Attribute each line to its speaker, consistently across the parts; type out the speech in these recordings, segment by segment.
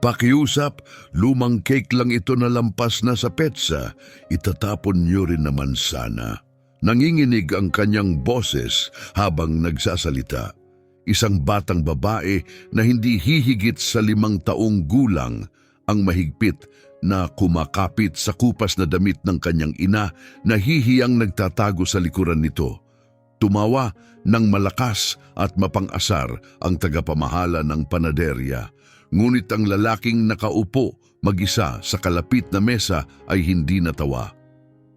Speaker 1: Pakiusap, lumang cake lang ito na lampas na sa petsa, itatapon niyo rin naman sana. Nanginginig ang kanyang boses habang nagsasalita. Isang batang babae na hindi hihigit sa 5 taong gulang ang mahigpit na kumakapit sa kupas na damit ng kanyang ina na hihiyang nagtatago sa likuran nito. Tumawa ng malakas at mapang-asar ang tagapamahala ng panaderya. Ngunit ang lalaking nakaupo mag-isa sa kalapit na mesa ay hindi natawa.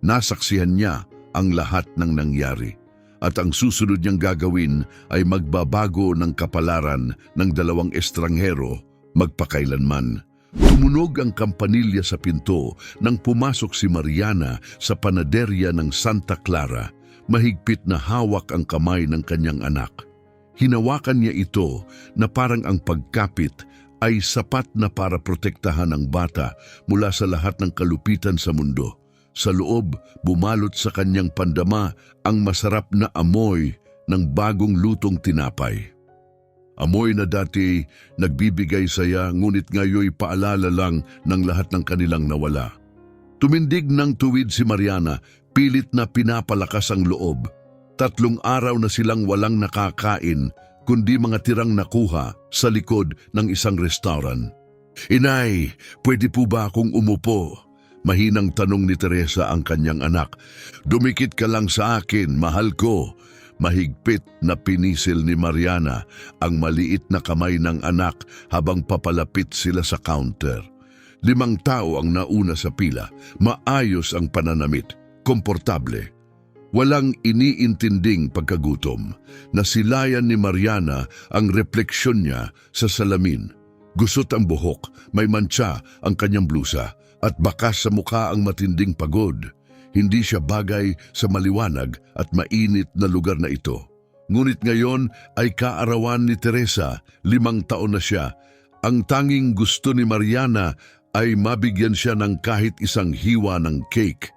Speaker 1: Nasaksihan niya ang lahat ng nangyari at ang susunod niyang gagawin ay magbabago ng kapalaran ng 2 estranghero magpakailanman. Tumunog ang kampanilya sa pinto nang pumasok si Mariana sa panaderya ng Santa Clara. Mahigpit na hawak ang kamay ng kanyang anak. Hinawakan niya ito na parang ang pagkapit ay sapat na para protektahan ang bata mula sa lahat ng kalupitan sa mundo. Sa loob, bumalot sa kanyang pandama ang masarap na amoy ng bagong lutong tinapay. Amoy na dati nagbibigay saya, ngunit ngayoy paalala lang ng lahat ng kanilang nawala. Tumindig ng tuwid si Mariana, pilit na pinapalakas ang loob. 3 araw na silang walang nakakain, kundi mga tirang nakuha sa likod ng isang restaurant. "Inay, pwede po ba akong umupo?" Mahinang tanong ni Teresa ang kanyang anak. "Dumikit ka lang sa akin, mahal ko." Mahigpit na pinisil ni Mariana ang maliit na kamay ng anak habang papalapit sila sa counter. 5 tao ang nauna sa pila. Maayos ang pananamit, komportable. Walang iniintinding pagkagutom. Nasilayan ni Mariana ang refleksyon niya sa salamin. Gusot ang buhok, may mantsa ang kanyang blusa, at bakas sa mukha ang matinding pagod. Hindi siya bagay sa maliwanag at mainit na lugar na ito. Ngunit ngayon ay kaarawan ni Teresa, 5 taon na siya. Ang tanging gusto ni Mariana ay mabigyan siya ng kahit isang hiwa ng cake.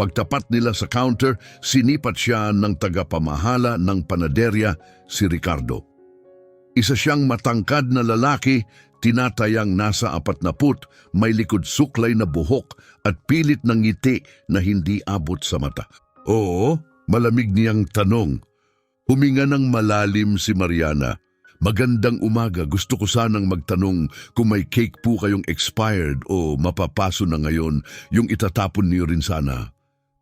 Speaker 1: Pagtapat nila sa counter, sinipat siya ng tagapamahala ng panaderya, si Ricardo. Isa siyang matangkad na lalaki, tinatayang nasa 40, may likod suklay na buhok at pilit ng ngiti na hindi abot sa mata. "Oo?" malamig niyang tanong. Huminga ng malalim si Mariana. "Magandang umaga, gusto ko sanang magtanong kung may cake po kayong expired o mapapaso na ngayon, yung itatapon niyo rin sana."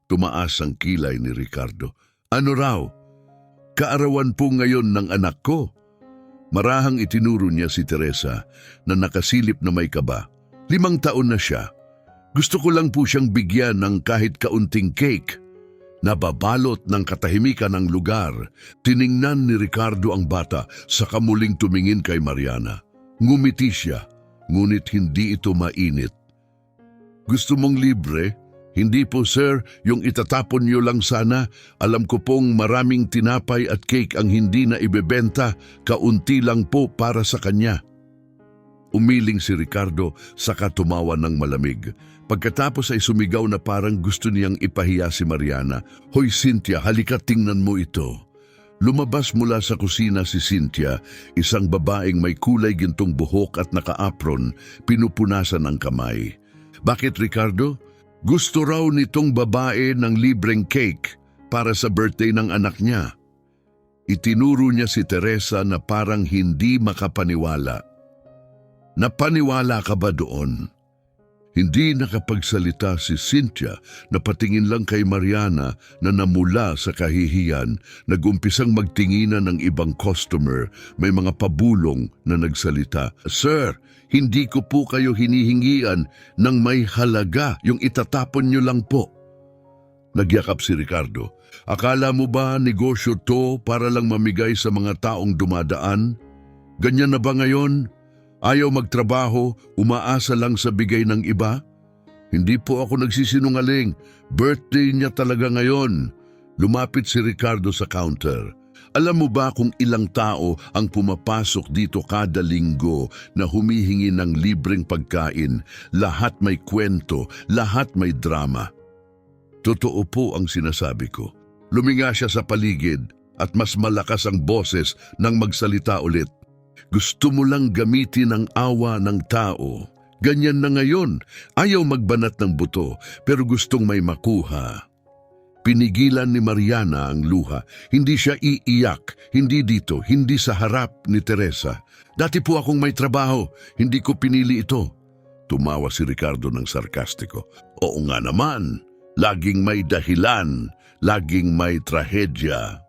Speaker 1: Tumaas ang kilay ni Ricardo. "Ano raw? Kaarawan po ngayon ng anak ko." Marahang itinuro niya si Teresa na nakasilip na may kaba. 5 taon na siya. "Gusto ko lang po siyang bigyan ng kahit kaunting cake." Nababalot ng katahimikan ng lugar, tiningnan ni Ricardo ang bata saka muling tumingin kay Mariana. Ngumiti siya, ngunit hindi ito mainit. "Gusto mong libre?" "Hindi po sir, yung itatapon niyo lang sana. Alam ko pong maraming tinapay at cake ang hindi na ibebenta, kaunti lang po para sa kanya." Umiling si Ricardo saka tumawa ng malamig. Pagkatapos ay sumigaw na parang gusto niyang ipahiya si Mariana. "Hoy Cynthia, halika tingnan mo ito." Lumabas mula sa kusina si Cynthia, isang babaeng may kulay gintong buhok at naka-apron, pinupunasan ng kamay. "Bakit Ricardo?" "Gusto raw nitong babae ng libreng cake para sa birthday ng anak niya." Itinuro niya si Teresa na parang hindi makapaniwala. "Napaniwala ka ba doon?" Hindi nakapagsalita si Cynthia, napatingin lang kay Mariana na namula sa kahihiyan. Nagumpisang magtinginan ng ibang customer, may mga pabulong na nagsalita. "Sir, hindi ko po kayo hinihingian ng may halaga, yung itatapon niyo lang po." Nagyakap si Ricardo. "Akala mo ba negosyo to para lang mamigay sa mga taong dumadaan? Ganyan na ba ngayon? Ayaw magtrabaho, umaasa lang sa bigay ng iba?" "Hindi po ako nagsisinungaling. Birthday niya talaga ngayon." Lumapit si Ricardo sa counter. "Alam mo ba kung ilang tao ang pumapasok dito kada linggo na humihingi ng libreng pagkain? Lahat may kwento, lahat may drama." "Totoo po ang sinasabi ko." Luminga siya sa paligid at mas malakas ang boses nang magsalita ulit. Gusto mo lang gamitin ang awa ng tao. Ganyan na ngayon, ayaw magbanat ng buto pero gustong may makuha. Pinigilan ni Mariana ang luha. Hindi siya iiyak, hindi dito, hindi sa harap ni Teresa. Dati po akong may trabaho, hindi ko pinili ito. Tumawa si Ricardo ng sarkastiko. Oo nga naman, laging may dahilan, laging may trahedya.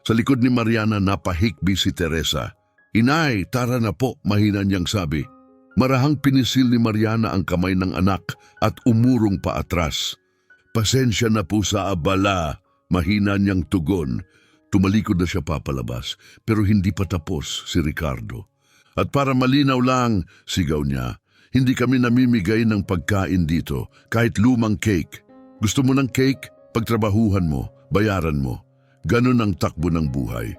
Speaker 1: Sa likod ni Mariana napahikbi si Teresa. Inay, tara na po, mahina niyang sabi. Marahang pinisil ni Mariana ang kamay ng anak at umurong pa atras. Pasensya na po sa abala, mahina niyang tugon. Tumalikod na siya papalabas, pero hindi pa tapos si Ricardo. At para malinaw lang, sigaw niya, hindi kami namimigay ng pagkain dito, kahit lumang cake. Gusto mo ng cake? Pagtrabahuhan mo, bayaran mo. Ganon ang takbo ng buhay.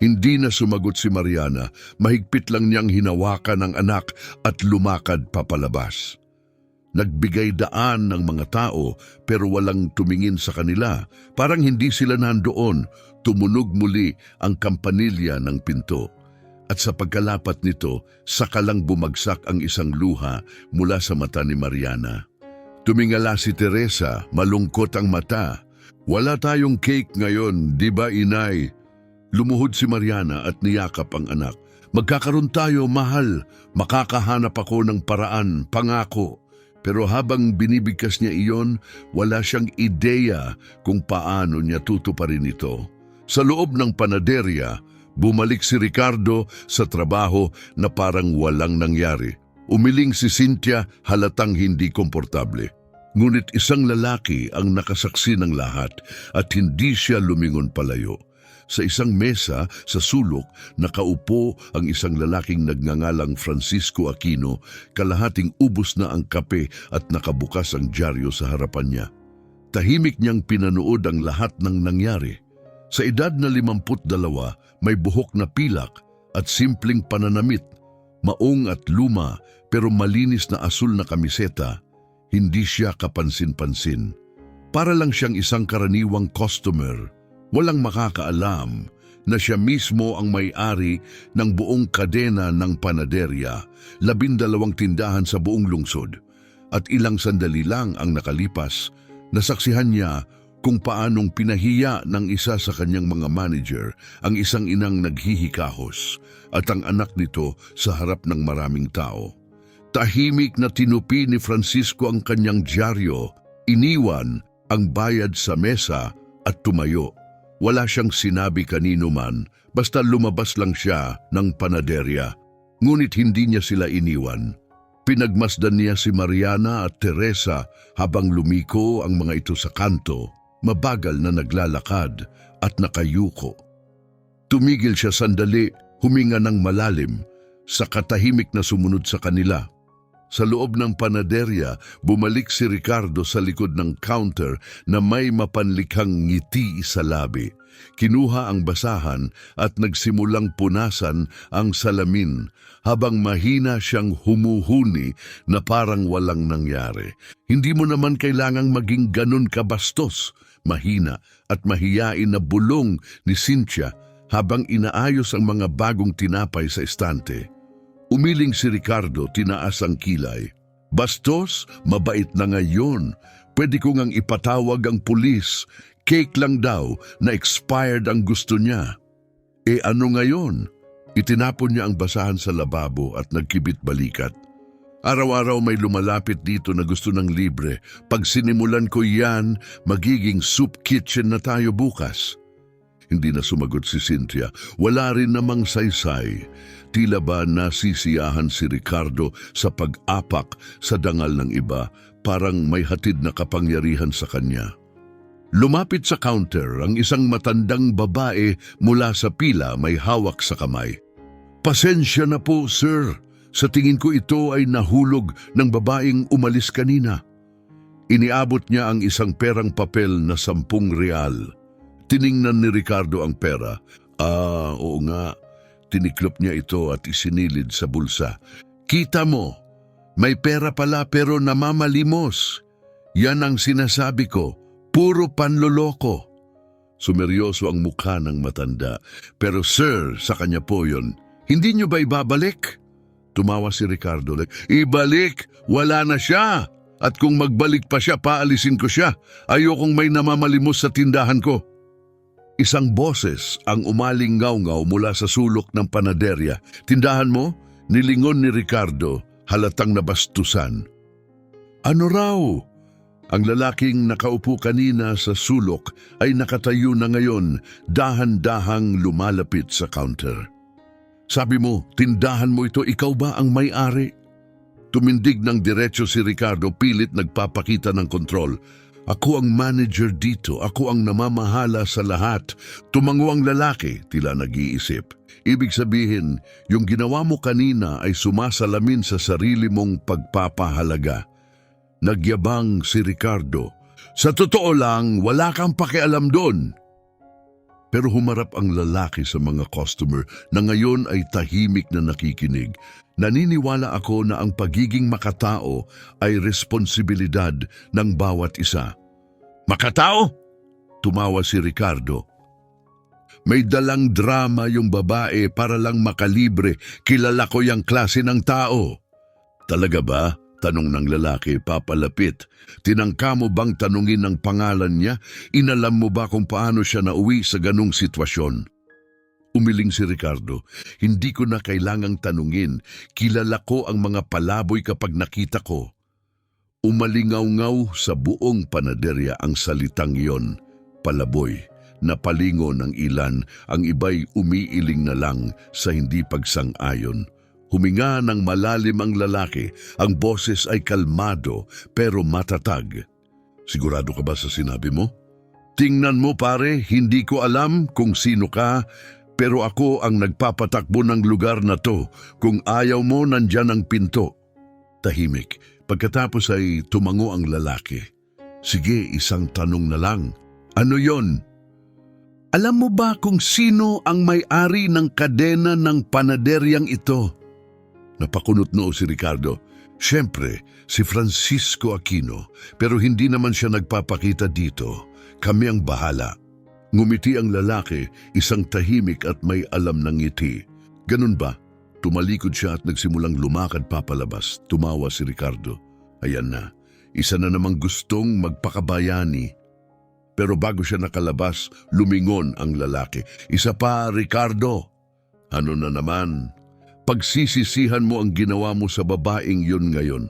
Speaker 1: Hindi na sumagot si Mariana, mahigpit lang niyang hinawakan ang anak at lumakad papalabas. Nagbigay daan ng mga tao pero walang tumingin sa kanila. Parang hindi sila nandoon. Tumunog muli ang kampanilya ng pinto. At sa pagkalapat nito, sakalang bumagsak ang isang luha mula sa mata ni Mariana. Tumingala si Teresa, malungkot ang mata. Wala tayong cake ngayon, di ba inay? Lumuhod si Mariana at niyakap ang anak. Magkakaroon tayo, mahal. Makakahanap ako ng paraan, pangako. Pero habang binibigkas niya iyon, wala siyang ideya kung paano niya tutuparin ito. Sa loob ng panaderya, bumalik si Ricardo sa trabaho na parang walang nangyari. Umiling si Cynthia halatang hindi komportable. Ngunit isang lalaki ang nakasaksi ng lahat at hindi siya lumingon palayo. Sa isang mesa sa sulok, nakaupo ang isang lalaking nagngangalang Francisco Aquino, kalahating ubos na ang kape at nakabukas ang dyaryo sa harapan niya. Tahimik niyang pinanood ang lahat ng nangyari. Sa edad na 52, may buhok na pilak at simpleng pananamit, maong at luma pero malinis na asul na kamiseta, hindi siya kapansin-pansin. Para lang siyang isang karaniwang customer. Walang makakaalam na siya mismo ang may-ari ng buong kadena ng panaderya, 12 tindahan sa buong lungsod. At ilang sandali lang ang nakalipas, nasaksihan niya kung paanong pinahiya ng isa sa kanyang mga manager ang isang inang naghihikahos at ang anak nito sa harap ng maraming tao. Tahimik na tinupi ni Francisco ang kanyang dyaryo, iniwan ang bayad sa mesa at tumayo. Wala siyang sinabi kanino man, basta lumabas lang siya ng panaderya. Ngunit hindi niya sila iniwan. Pinagmasdan niya si Mariana at Teresa habang lumiko ang mga ito sa kanto, mabagal na naglalakad at nakayuko. Tumigil siya sandali, huminga ng malalim, sa katahimik na sumunod sa kanila. Sa loob ng panaderya, bumalik si Ricardo sa likod ng counter na may mapanlikhang ngiti sa labi. Kinuha ang basahan at nagsimulang punasan ang salamin habang mahina siyang humuhuni na parang walang nangyari. Hindi mo naman kailangang maging ganun kabastos, mahina at mahiyain na bulong ni Cynthia habang inaayos ang mga bagong tinapay sa estante. Umiling si Ricardo, tinaas ang kilay. Bastos, mabait na ngayon. Pwede ko ngang ipatawag ang pulis. Cake lang daw na expired ang gusto niya. Ano ngayon? Itinapon niya ang basahan sa lababo at nagkibit balikat. Araw-araw may lumalapit dito na gusto ng libre. Pag sinimulan ko yan, magiging soup kitchen na tayo bukas. Hindi na sumagot si Cynthia. Wala rin namang saysay. Tila ba nasisiyahan si Ricardo sa pag-apak sa dangal ng iba, parang may hatid na kapangyarihan sa kanya. Lumapit sa counter ang isang matandang babae mula sa pila, may hawak sa kamay. Pasensya na po, sir. Sa tingin ko ito ay nahulog ng babaeng umalis kanina. Iniabot niya ang isang perang papel na 10 real. Tiningnan ni Ricardo ang pera. Oo nga. Tiniklop niya ito at isinilid sa bulsa. Kita mo, may pera pala pero namamalimos. Yan ang sinasabi ko, puro panloloko. Sumeryoso ang mukha ng matanda. Pero sir, sa kanya po yun, Hindi niyo ba ibabalik? Tumawa si Ricardo. Ibalik! Wala na siya! At kung magbalik pa siya, paalisin ko siya. Ayokong may namamalimos sa tindahan ko. Isang boses ang umaling ngaw-ngaw mula sa sulok ng panaderya. Tindahan mo? Nilingon ni Ricardo, halatang nabastusan. Ano raw? Ang lalaking nakaupo kanina sa sulok ay nakatayo na ngayon, dahan-dahang lumalapit sa counter. Sabi mo, tindahan mo ito, ikaw ba ang may-ari? Tumindig ng diretso si Ricardo, pilit nagpapakita ng kontrol. Ako ang manager dito, ako ang namamahala sa lahat. Tumango ang lalaki, tila nag-iisip. Ibig sabihin, yung ginawa mo kanina ay sumasalamin sa sarili mong pagpapahalaga. Nagyabang si Ricardo. Sa totoo lang, wala kang pakialam doon. Pero humarap ang lalaki sa mga customer na ngayon ay tahimik na nakikinig. Naniniwala ako na ang pagiging makatao ay responsibilidad ng bawat isa. Makatao? Tumawa si Ricardo. May dalang drama yung babae para lang makalibre. Kilala ko yung klase ng tao. Talaga ba? Tanong ng lalaki papalapit. Tinangka mo bang tanungin ang pangalan niya? Inalam mo ba kung paano siya nauwi sa ganong sitwasyon? Umiling si Ricardo. Hindi ko na kailangang tanungin. Kilala ko ang mga palaboy kapag nakita ko. Umalingaw-ngaw sa buong panaderya ang salitang iyon. Palaboy. Napalingo ng ilan, ang iba'y umiiling na lang sa hindi pagsang-ayon. Huminga ng malalim ang lalaki, ang boses ay kalmado pero matatag. Sigurado ka ba sa sinabi mo? Tingnan mo pare, hindi ko alam kung sino ka, pero ako ang nagpapatakbo ng lugar na to. Kung ayaw mo, nandyan ang pinto. Tahimik. Pagkatapos ay tumango ang lalaki. Sige, isang tanong na lang. Ano yon? Alam mo ba kung sino ang may-ari ng kadena ng panaderyang ito? Napakunot noo si Ricardo. Siyempre, si Francisco Aquino, pero hindi naman siya nagpapakita dito. Kami ang bahala. Ngumiti ang lalaki, isang tahimik at may alam ng ngiti. Ganun ba? Tumalikod siya at nagsimulang lumakad papalabas. Tumawa si Ricardo. Ayan na, isa na namang gustong magpakabayani. Pero bago siya nakalabas, lumingon ang lalaki. Isa pa, Ricardo. Ano na naman? Pagsisisihan mo ang ginawa mo sa babaeng yun ngayon.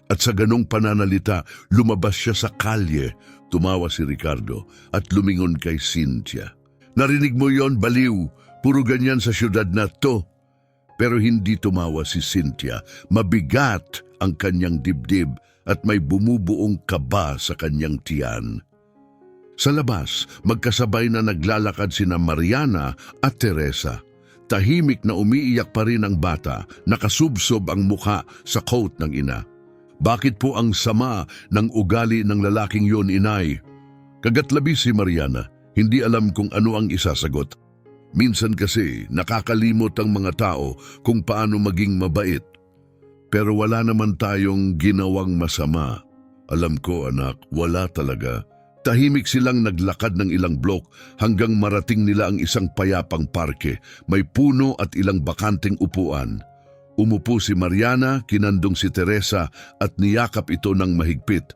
Speaker 1: At sa ganong pananalita, lumabas siya sa kalye. Tumawa si Ricardo at lumingon kay Cynthia. Narinig mo yon, baliw? Puro ganyan sa syudad na to. Pero hindi tumawa si Cynthia. Mabigat ang kanyang dibdib at may bumubuong kaba sa kanyang tiyan. Sa labas, magkasabay na naglalakad sina Mariana at Teresa. Tahimik na umiiyak pa rin ang bata, nakasubsob ang mukha sa coat ng ina. Bakit po ang sama ng ugali ng lalaking yon, inay? Kagatlabi si Mariana, hindi alam kung ano ang isasagot. Minsan kasi nakakalimot ang mga tao kung paano maging mabait. Pero wala naman tayong ginawang masama. Alam ko anak, wala talaga. Tahimik silang naglakad ng ilang blok hanggang marating nila ang isang payapang parke. May puno at ilang bakanteng upuan. Umupo si Mariana, kinandong si Teresa at niyakap ito ng mahigpit.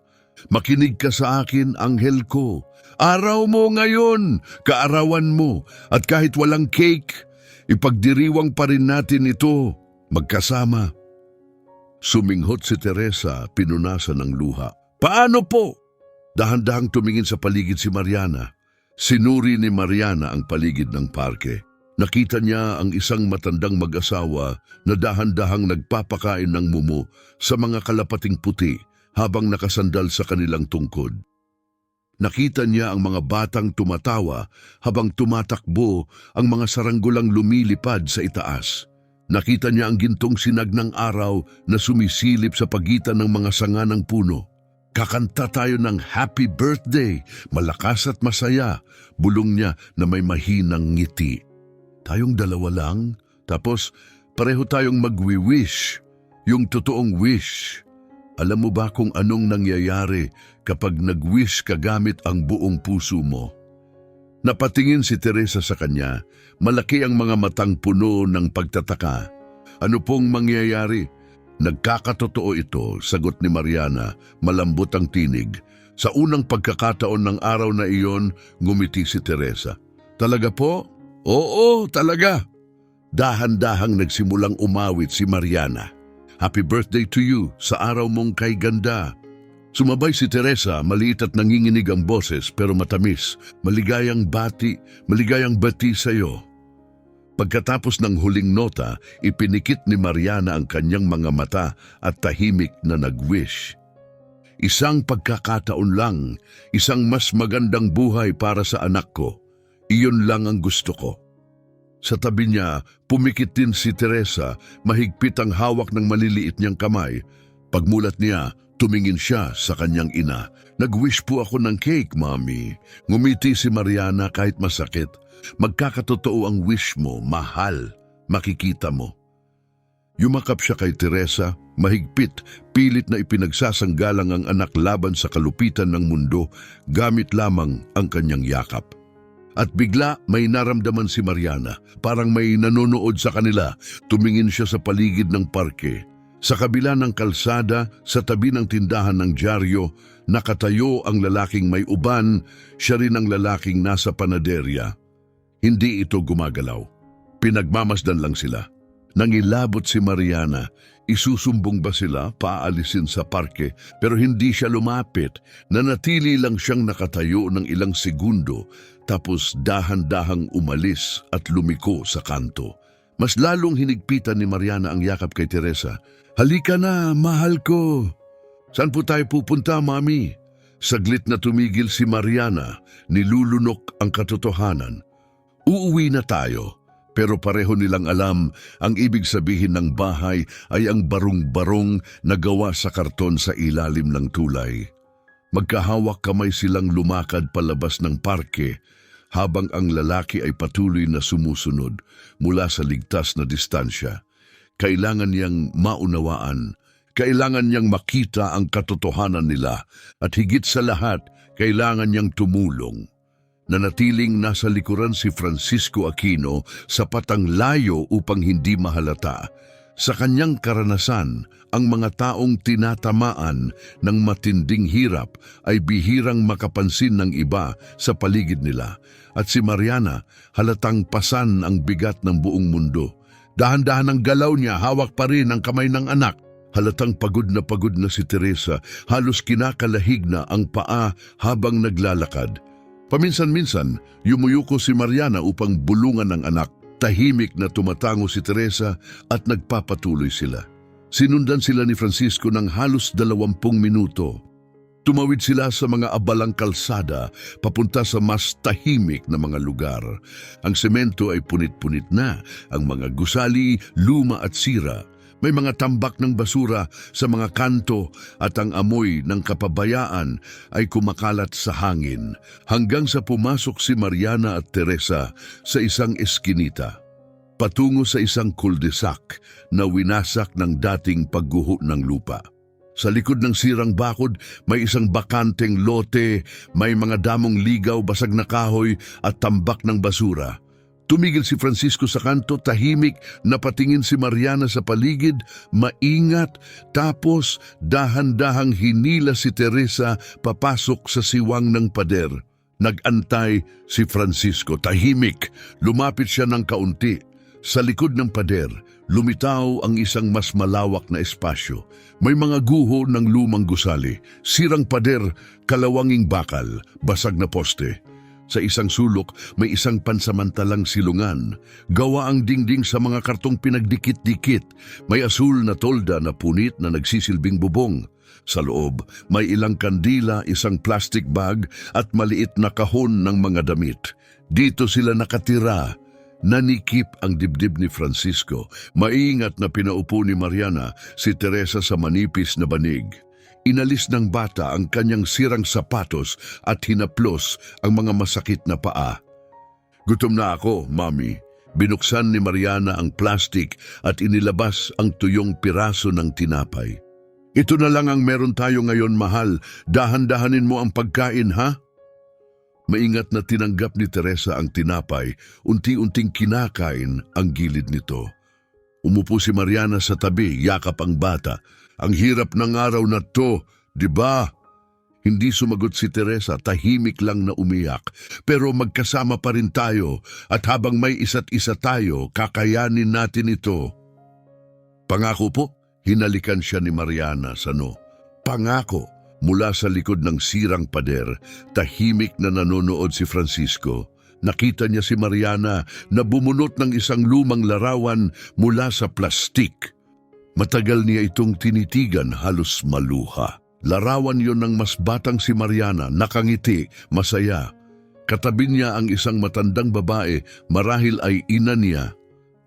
Speaker 1: Makinig ka sa akin, anghel ko. Araw mo ngayon, kaarawan mo. At kahit walang cake, ipagdiriwang pa rin natin ito, magkasama. Suminghot si Teresa, pinunasan ng luha. Paano po? Dahan-dahang tumingin sa paligid si Mariana. Sinuri ni Mariana ang paligid ng parke. Nakita niya ang isang matandang mag-asawa na dahan-dahang nagpapakain ng mumo sa mga kalapating puti habang nakasandal sa kanilang tungkod. Nakita niya ang mga batang tumatawa habang tumatakbo ang mga saranggolang lumilipad sa itaas. Nakita niya ang gintong sinag ng araw na sumisilip sa pagitan ng mga sanga ng puno. Kakanta tayo ng happy birthday, malakas at masaya, bulong niya na may mahinang ngiti. Tayong dalawa lang, tapos pareho tayong magwi-wish, yung totoong wish. Alam mo ba kung anong nangyayari kapag nag-wish ka gamit ang buong puso mo? Napatingin si Teresa sa kanya. Malaki ang mga matang puno ng pagtataka. Ano pong mangyayari? Nagkakatotoo ito, sagot ni Mariana, malambot ang tinig. Sa unang pagkakataon ng araw na iyon, ngumiti si Teresa. Talaga po? Oo, talaga. Dahan-dahang nagsimulang umawit si Mariana. Happy birthday to you sa araw mong kay ganda. Sumabay si Teresa, maliit at nanginginig ang boses pero matamis. Maligayang bati sa'yo. Pagkatapos ng huling nota, ipinikit ni Mariana ang kanyang mga mata at tahimik na nag-wish. Isang pagkakataon lang, isang mas magandang buhay para sa anak ko. Iyon lang ang gusto ko. Sa tabi niya, pumikit din si Teresa, mahigpit ang hawak ng maliliit niyang kamay. Pagmulat niya, tumingin siya sa kanyang ina. Nag-wish po ako ng cake, Mami. Ngumiti si Mariana kahit masakit. Magkakatotoo ang wish mo, mahal. Makikita mo. Yumakap siya kay Teresa, mahigpit, pilit na ipinagsasanggalang ang anak laban sa kalupitan ng mundo, gamit lamang ang kanyang yakap. At bigla may naramdaman si Mariana, parang may nanonood sa kanila. Tumingin siya sa paligid ng parke. Sa kabila ng kalsada, sa tabi ng tindahan ng dyaryo, nakatayo ang lalaking may uban, siya rin ang lalaking nasa panaderya. Hindi ito gumagalaw. Pinagmamasdan lang sila. Nangilabot si Mariana. Isusumbong ba sila paaalisin sa parke? Pero hindi siya lumapit. Nanatili lang siyang nakatayo ng ilang segundo, tapos dahan-dahang umalis at lumiko sa kanto. Mas lalong hinigpitan ni Mariana ang yakap kay Teresa. Halika na, mahal ko. Saan po tayo pupunta, Mami? Saglit na tumigil si Mariana, nilulunok ang katotohanan. Uuwi na tayo. Pero pareho nilang alam, ang ibig sabihin ng bahay ay ang barong-barong na gawa sa karton sa ilalim ng tulay. Magkahawak kamay silang lumakad palabas ng parke, habang ang lalaki ay patuloy na sumusunod mula sa ligtas na distansya. Kailangan niyang maunawaan, kailangan niyang makita ang katotohanan nila, at higit sa lahat, kailangan niyang tumulong. Nanatiling nasa likuran si Francisco Aquino, sapat ang layo upang hindi mahalata. Sa kanyang karanasan, ang mga taong tinatamaan ng matinding hirap ay bihirang makapansin ng iba sa paligid nila. At si Mariana, halatang pasan ang bigat ng buong mundo. Dahan-dahan ang galaw niya, hawak pa rin ang kamay ng anak. Halatang pagod na si Teresa, halos kinakalahig na ang paa habang naglalakad. Paminsan-minsan, yumuyuko si Mariana upang bulungan ang anak. Tahimik na tumatango si Teresa at nagpapatuloy sila. Sinundan sila ni Francisco ng halos 20 minuto. Tumawid sila sa mga abalang kalsada papunta sa mas tahimik na mga lugar. Ang semento ay punit-punit na, ang mga gusali, luma at sira. May mga tambak ng basura sa mga kanto at ang amoy ng kapabayaan ay kumakalat sa hangin hanggang sa pumasok si Mariana at Teresa sa isang eskinita. Patungo sa isang cul-de-sac na winasak ng dating pagguho ng lupa. Sa likod ng sirang bakod, may isang bakanteng lote, may mga damong ligaw, basag na kahoy at tambak ng basura. Tumigil si Francisco sa kanto, tahimik, napatingin si Mariana sa paligid, maingat, tapos dahan-dahang hinila si Teresa papasok sa siwang ng pader. Nag-antay si Francisco, tahimik, lumapit siya ng kaunti. Sa likod ng pader, lumitaw ang isang mas malawak na espasyo. May mga guho ng lumang gusali, sirang pader, kalawanging bakal, basag na poste. Sa isang sulok, may isang pansamantalang silungan. Gawa ang dingding sa mga kartong pinagdikit-dikit. May asul na tolda na punit na nagsisilbing bubong. Sa loob, may ilang kandila, isang plastic bag at maliit na kahon ng mga damit. Dito sila nakatira. Nanikip ang dibdib ni Francisco. Maingat na pinaupo ni Mariana si Teresa sa manipis na banig. Inalis ng bata ang kanyang sirang sapatos at hinaplos ang mga masakit na paa. Gutom na ako, Mami. Binuksan ni Mariana ang plastik at inilabas ang tuyong piraso ng tinapay. Ito na lang ang meron tayo ngayon, mahal. Dahan-dahanin mo ang pagkain, ha? Maingat na tinanggap ni Teresa ang tinapay, unti-unting kinakain ang gilid nito. Umupo si Mariana sa tabi, yakap ang bata. Ang hirap ng araw na to, di ba? Hindi sumagot si Teresa, tahimik lang na umiyak. Pero magkasama pa rin tayo at habang may isa't isa tayo, kakayanin natin ito. Pangako po, hinalikan siya ni Mariana sa no. Pangako. Mula sa likod ng sirang pader, tahimik na nanonood si Francisco. Nakita niya si Mariana na bumunot ng isang lumang larawan mula sa plastik. Matagal niya itong tinitigan, halos maluha. Larawan yon ng mas batang si Mariana, nakangiti, masaya. Katabi niya ang isang matandang babae, marahil ay ina niya.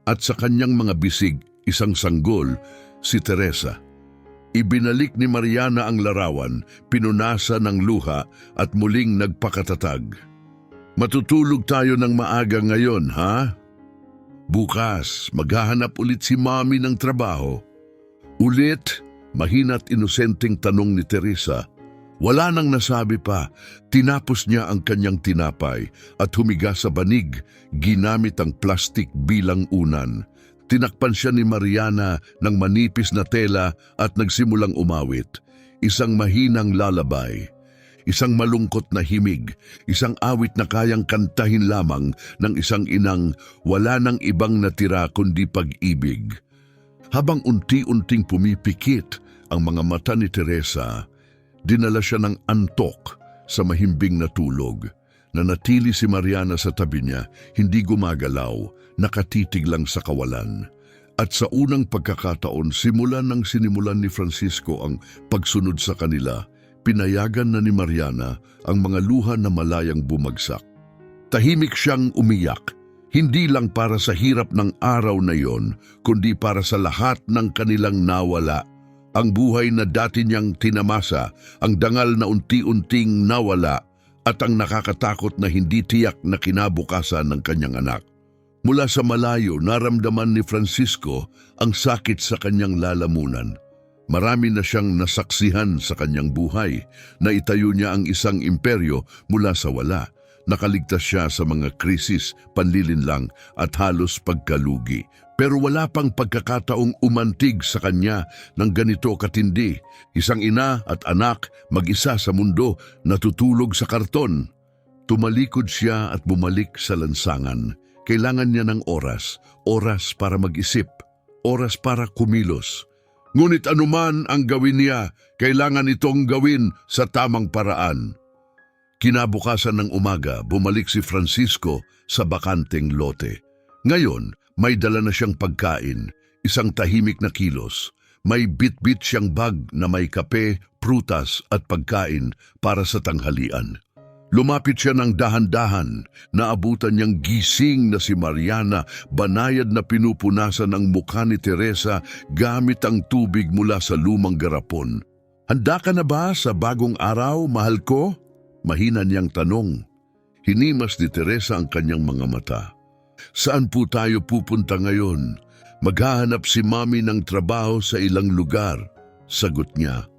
Speaker 1: At sa kanyang mga bisig, isang sanggol, si Teresa. Ibinalik ni Mariana ang larawan, pinunasa ng luha at muling nagpakatatag. Matutulog tayo ng maaga ngayon, ha? Bukas, maghahanap ulit si Mami ng trabaho. Ulit, mahina't inosenteng tanong ni Teresa. Wala nang nasabi pa, tinapos niya ang kanyang tinapay at humiga sa banig, ginamit ang plastik bilang unan. Tinakpan siya ni Mariana ng manipis na tela at nagsimulang umawit. Isang mahinang lalabay, isang malungkot na himig, isang awit na kayang kantahin lamang ng isang inang wala nang ibang natira kundi pag-ibig. Habang unti-unting pumipikit ang mga mata ni Teresa, dinala siya ng antok sa mahimbing na tulog. Nanatili si Mariana sa tabi niya, hindi gumagalaw, nakatitig lang sa kawalan. At sa unang pagkakataon, simulan ng sinimulan ni Francisco ang pagsunod sa kanila, pinayagan na ni Mariana ang mga luha na malayang bumagsak. Tahimik siyang umiyak, hindi lang para sa hirap ng araw na yon, kundi para sa lahat ng kanilang nawala. Ang buhay na dati niyang tinamasa, ang dangal na unti-unting nawala, at ang nakakatakot na hindi tiyak na kinabukasan ng kanyang anak. Mula sa malayo, naramdaman ni Francisco ang sakit sa kanyang lalamunan. Marami na siyang nasaksihan sa kanyang buhay. Naitayo niya ang isang imperyo mula sa wala. Nakaligtas siya sa mga krisis, panlilinlang at halos pagkalugi. Pero wala pang pagkakataong umantig sa kanya ng ganito katindi. Isang ina at anak, mag-isa sa mundo, natutulog sa karton. Tumalikod siya at bumalik sa lansangan. Kailangan niya ng oras, oras para mag-isip, oras para kumilos. Ngunit anuman ang gawin niya, kailangan itong gawin sa tamang paraan. Kinabukasan ng umaga, bumalik si Francisco sa bakanteng lote. Ngayon, may dala na siyang pagkain, isang tahimik na kilos. May bit-bit siyang bag na may kape, prutas at pagkain para sa tanghalian. Lumapit siya ng dahan-dahan, naabutan niyang gising na si Mariana, banayad na pinupunasan ang mukha ni Teresa gamit ang tubig mula sa lumang garapon. Handa ka na ba sa bagong araw, mahal ko? Mahina niyang tanong. Hinimas ni Teresa ang kanyang mga mata. Saan po tayo pupunta ngayon? Maghahanap si Mami ng trabaho sa ilang lugar, sagot niya.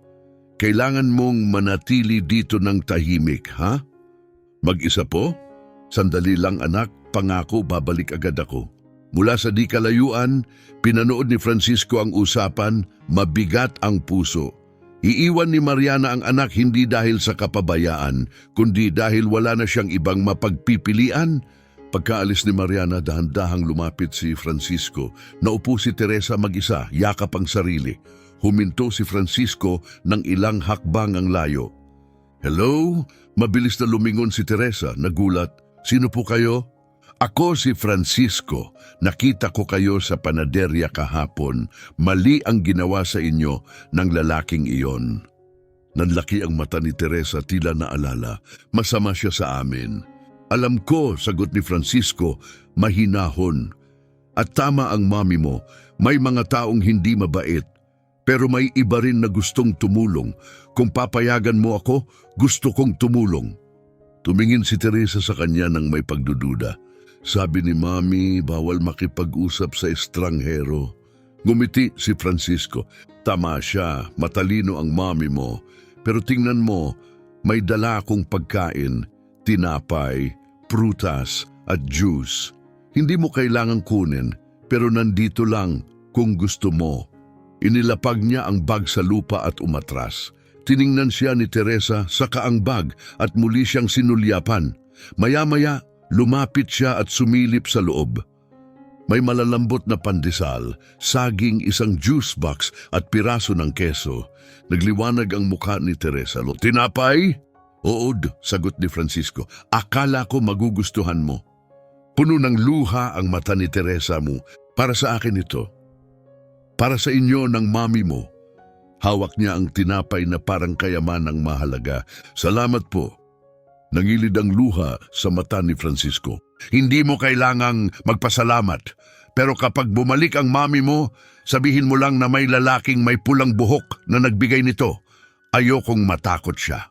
Speaker 1: Kailangan mong manatili dito ng tahimik, ha? Mag-isa po? Sandali lang anak, pangako babalik agad ako. Mula sa di kalayuan, pinanood ni Francisco ang usapan, mabigat ang puso. Iiwan ni Mariana ang anak hindi dahil sa kapabayaan, kundi dahil wala na siyang ibang mapagpipilian. Pagkaalis ni Mariana, dahan-dahang lumapit si Francisco. Naupo si Teresa mag-isa, yakap ang sarili. Huminto si Francisco ng ilang hakbang ang layo. Hello? Mabilis na lumingon si Teresa, nagulat. Sino po kayo? Ako si Francisco. Nakita ko kayo sa panaderya kahapon. Mali ang ginawa sa inyo ng lalaking iyon. Nanlaki ang mata ni Teresa, tila naalala. Masama siya sa amin. Alam ko, sagot ni Francisco, mahinahon. At tama ang mami mo, may mga taong hindi mabait. Pero may iba rin na gustong tumulong. Kung papayagan mo ako, gusto kong tumulong. Tumingin si Teresa sa kanya ng may pagdududa. Sabi ni Mami, bawal makipag-usap sa estranghero. Ngumiti si Francisco. Tama siya, matalino ang mami mo. Pero tingnan mo, may dala akong pagkain. tinapay, prutas at juice. Hindi mo kailangang kunin, pero nandito lang kung gusto mo. Inilapag niya ang bag sa lupa at umatras. Tiningnan siya ni Teresa sa kaang bag at muli siyang sinulyapan. Maya-maya, lumapit siya at sumilip sa loob. May malalambot na pandesal, saging, isang juice box at piraso ng keso. Nagliwanag ang mukha ni Teresa. Tinapay? Oo, sagot ni Francisco. Akala ko magugustuhan mo. Puno ng luha ang mata ni Teresa mo. Para sa akin ito. Para sa inyo ng mami mo. Hawak niya ang tinapay na parang kayamanang mahalaga. Salamat po. Nangilid ang luha sa mata ni Francisco. Hindi mo kailangang magpasalamat. Pero kapag bumalik ang mami mo, sabihin mo lang na may lalaking may pulang buhok na nagbigay nito. Ayokong matakot siya.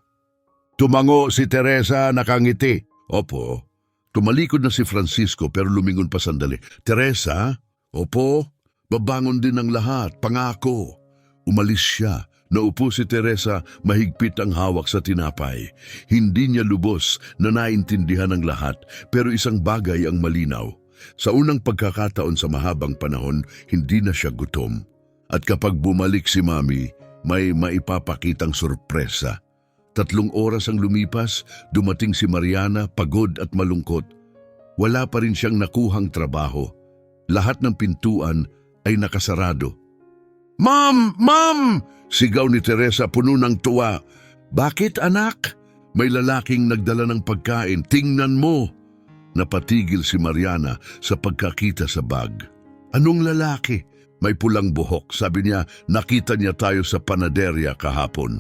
Speaker 1: Tumango si Teresa nakangiti. Opo. Tumalikod na si Francisco pero lumingon pa sandali. Teresa? Opo. Babangon din ang lahat. Pangako. Umalis siya. Naupo si Teresa, mahigpit ang hawak sa tinapay. Hindi niya lubos na naintindihan ng lahat, pero isang bagay ang malinaw. Sa unang pagkakataon sa mahabang panahon, hindi na siya gutom. At kapag bumalik si Mami, may maipapakitang sorpresa. 3 oras ang lumipas, dumating si Mariana, pagod at malungkot. Wala pa rin siyang nakuhang trabaho. Lahat ng pintuan ay nakasarado. Ma'am! Ma'am! Sigaw ni Teresa puno ng tuwa. Bakit anak? May lalaking nagdala ng pagkain. Tingnan mo. Napatigil si Mariana sa pagkakita sa bag. Anong lalaki? May pulang buhok. Sabi niya, nakita niya tayo sa panaderya kahapon.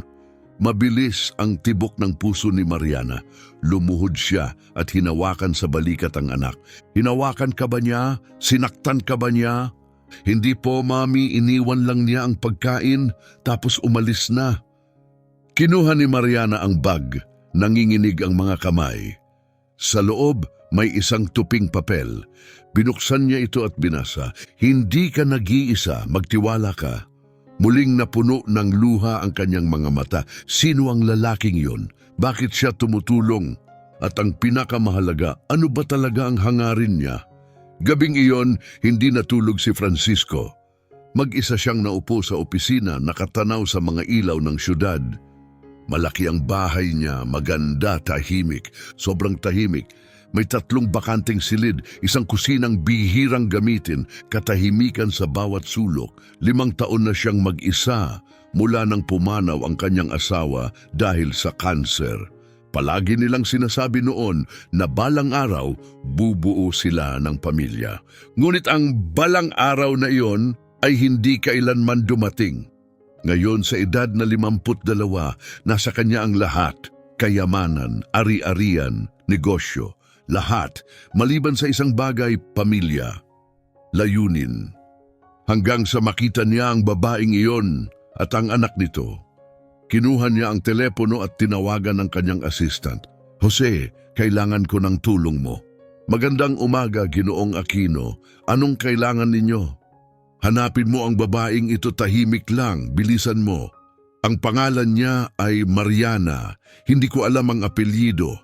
Speaker 1: Mabilis ang tibok ng puso ni Mariana. Lumuhod siya at hinawakan sa balikat ang anak. Hinawakan ka ba niya? Sinaktan ka ba niya? Hindi po, Mami, iniwan lang niya ang pagkain tapos umalis na. Kinuha ni Mariana ang bag, nanginginig ang mga kamay. Sa loob, may isang tuping papel. Binuksan niya ito at binasa. Hindi ka nag-iisa, magtiwala ka. Muling napuno ng luha ang kanyang mga mata. Sino ang lalaking yun? Bakit siya tumutulong? At ang pinakamahalaga, ano ba talaga ang hangarin niya? Gabing iyon, hindi natulog si Francisco. Mag-isa siyang naupo sa opisina, nakatanaw sa mga ilaw ng syudad. Malaki ang bahay niya, maganda, tahimik, sobrang tahimik. May 3 bakanteng silid, isang kusinang bihirang gamitin, katahimikan sa bawat sulok. 5 taon na siyang mag-isa mula nang pumanaw ang kanyang asawa dahil sa kanser. Palagi nilang sinasabi noon na balang araw, bubuo sila ng pamilya. Ngunit ang balang araw na iyon ay hindi kailanman dumating. Ngayon sa edad na 52, nasa kanya ang lahat. Kayamanan, ari-arian, negosyo, lahat. Maliban sa isang bagay, pamilya. Layunin. Hanggang sa makita niya ang babaeng iyon at ang anak nito. Kinuha niya ang telepono at tinawagan ng kanyang assistant. Jose, kailangan ko ng tulong mo. Magandang umaga, Ginoong Aquino. Anong kailangan ninyo? Hanapin mo ang babaeng ito, tahimik lang, bilisan mo. Ang pangalan niya ay Mariana. Hindi ko alam ang apelyido.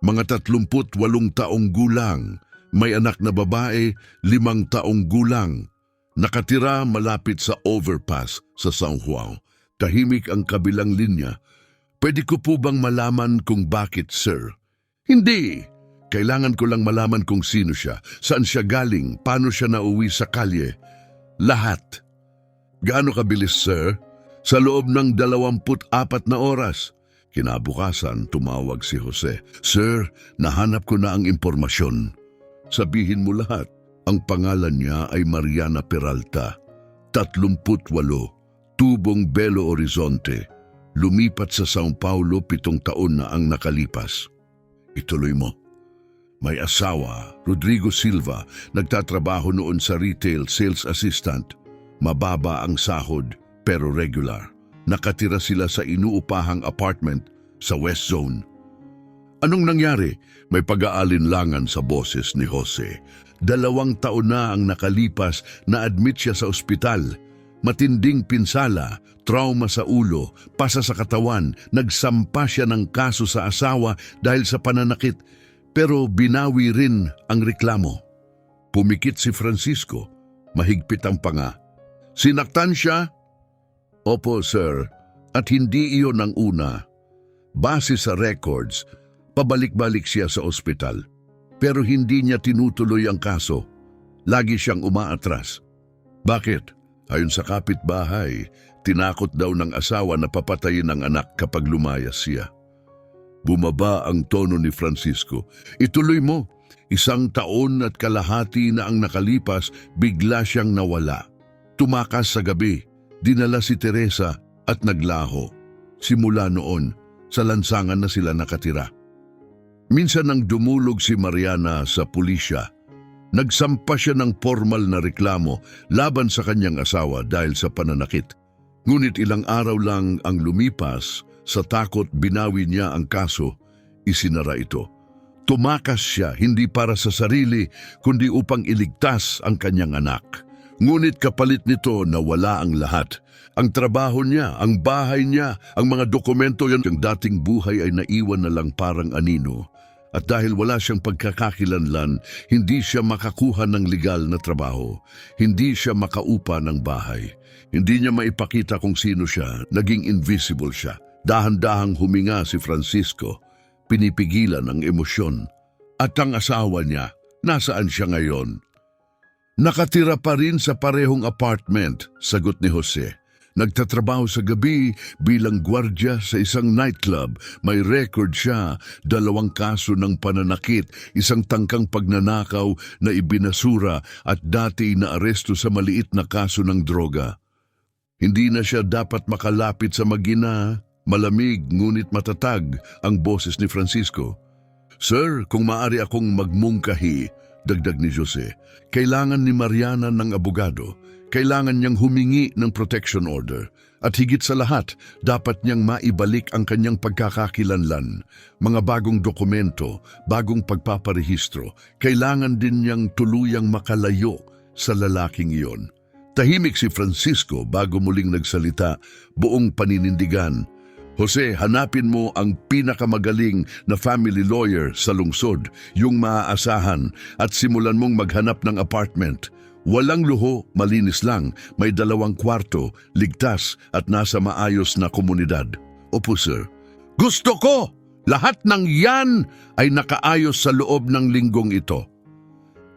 Speaker 1: Mga 38 taong gulang. May anak na babae, 5 taong gulang. Nakatira malapit sa overpass sa San Juan. Tahimik ang kabilang linya. Pwede ko po bang malaman kung bakit, sir? Hindi. Kailangan ko lang malaman kung sino siya, saan siya galing, paano siya nauwi sa kalye. Lahat. Gaano kabilis, sir? Sa loob ng 24 na oras. Kinabukasan, tumawag si Jose. Sir, nahanap ko na ang impormasyon. Sabihin mo lahat. Ang pangalan niya ay Mariana Peralta. 38. Tubong Belo Horizonte. Lumipat sa Sao Paulo 7 taon na ang nakalipas. Ituloy mo. May asawa, Rodrigo Silva, nagtatrabaho noon sa retail sales assistant. Mababa ang sahod pero regular. Nakatira sila sa inuupahang apartment sa West Zone. Anong nangyari? May pag-aalinlangan sa boses ni Jose. 2 taon na ang nakalipas na admit siya sa ospital. Matinding pinsala, trauma sa ulo, pasa sa katawan, nagsampa siya ng kaso sa asawa dahil sa pananakit, pero binawi rin ang reklamo. Pumikit si Francisco, mahigpit ang panga. Sinaktan siya? Opo, sir, at hindi iyon ang una. Base sa records, pabalik-balik siya sa ospital. Pero hindi niya tinutuloy ang kaso. Lagi siyang umaatras. Bakit? Ayon sa kapitbahay, tinakot daw ng asawa na papatayin ang anak kapag lumayas siya. Bumaba ang tono ni Francisco. Ituloy mo. 1 taon at kalahati na ang nakalipas, bigla siyang nawala. Tumakas sa gabi, dinala si Teresa at naglaho. Simula noon, sa lansangan na sila nakatira. Minsan nang dumulog si Mariana sa pulisya, nagsampa siya ng formal na reklamo laban sa kanyang asawa dahil sa pananakit. Ngunit ilang araw lang ang lumipas, sa takot binawi niya ang kaso, isinara ito. Tumakas siya hindi para sa sarili, kundi upang iligtas ang kanyang anak. Ngunit kapalit nito nawala ang lahat. Ang trabaho niya, ang bahay niya, ang mga dokumento yan, yung dating buhay ay naiwan na lang parang anino. At dahil wala siyang pagkakakilanlan, hindi siya makakuha ng legal na trabaho. Hindi siya makaupa ng bahay. Hindi niya maipakita kung sino siya, naging invisible siya. Dahan-dahang huminga si Francisco, pinipigilan ang emosyon. At ang asawa niya, nasaan siya ngayon? Nakatira pa rin sa parehong apartment, sagot ni Jose. Nagtatrabaho sa gabi bilang gwardya sa isang nightclub. May record siya, 2 kaso ng pananakit, 1 tangkang pagnanakaw na ibinasura at dati na aresto sa maliit na kaso ng droga. Hindi na siya dapat makalapit sa mag-ina. Malamig ngunit matatag ang boses ni Francisco. Sir, kung maaari akong magmungkahi, dagdag ni Jose, kailangan ni Mariana ng abogado. Kailangan niyang humingi ng protection order. At higit sa lahat, dapat niyang maibalik ang kanyang pagkakakilanlan. Mga bagong dokumento, bagong pagpaparehistro. Kailangan din niyang tuluyang makalayo sa lalaking iyon. Tahimik si Francisco bago muling nagsalita, buong paninindigan. Jose, hanapin mo ang pinakamagaling na family lawyer sa lungsod, yung maaasahan, at simulan mong maghanap ng apartment. Walang luho, malinis lang, may 2 kwarto, ligtas at nasa maayos na komunidad. Opo, sir. Gusto ko! Lahat ng yan ay nakaayos sa loob ng linggong ito.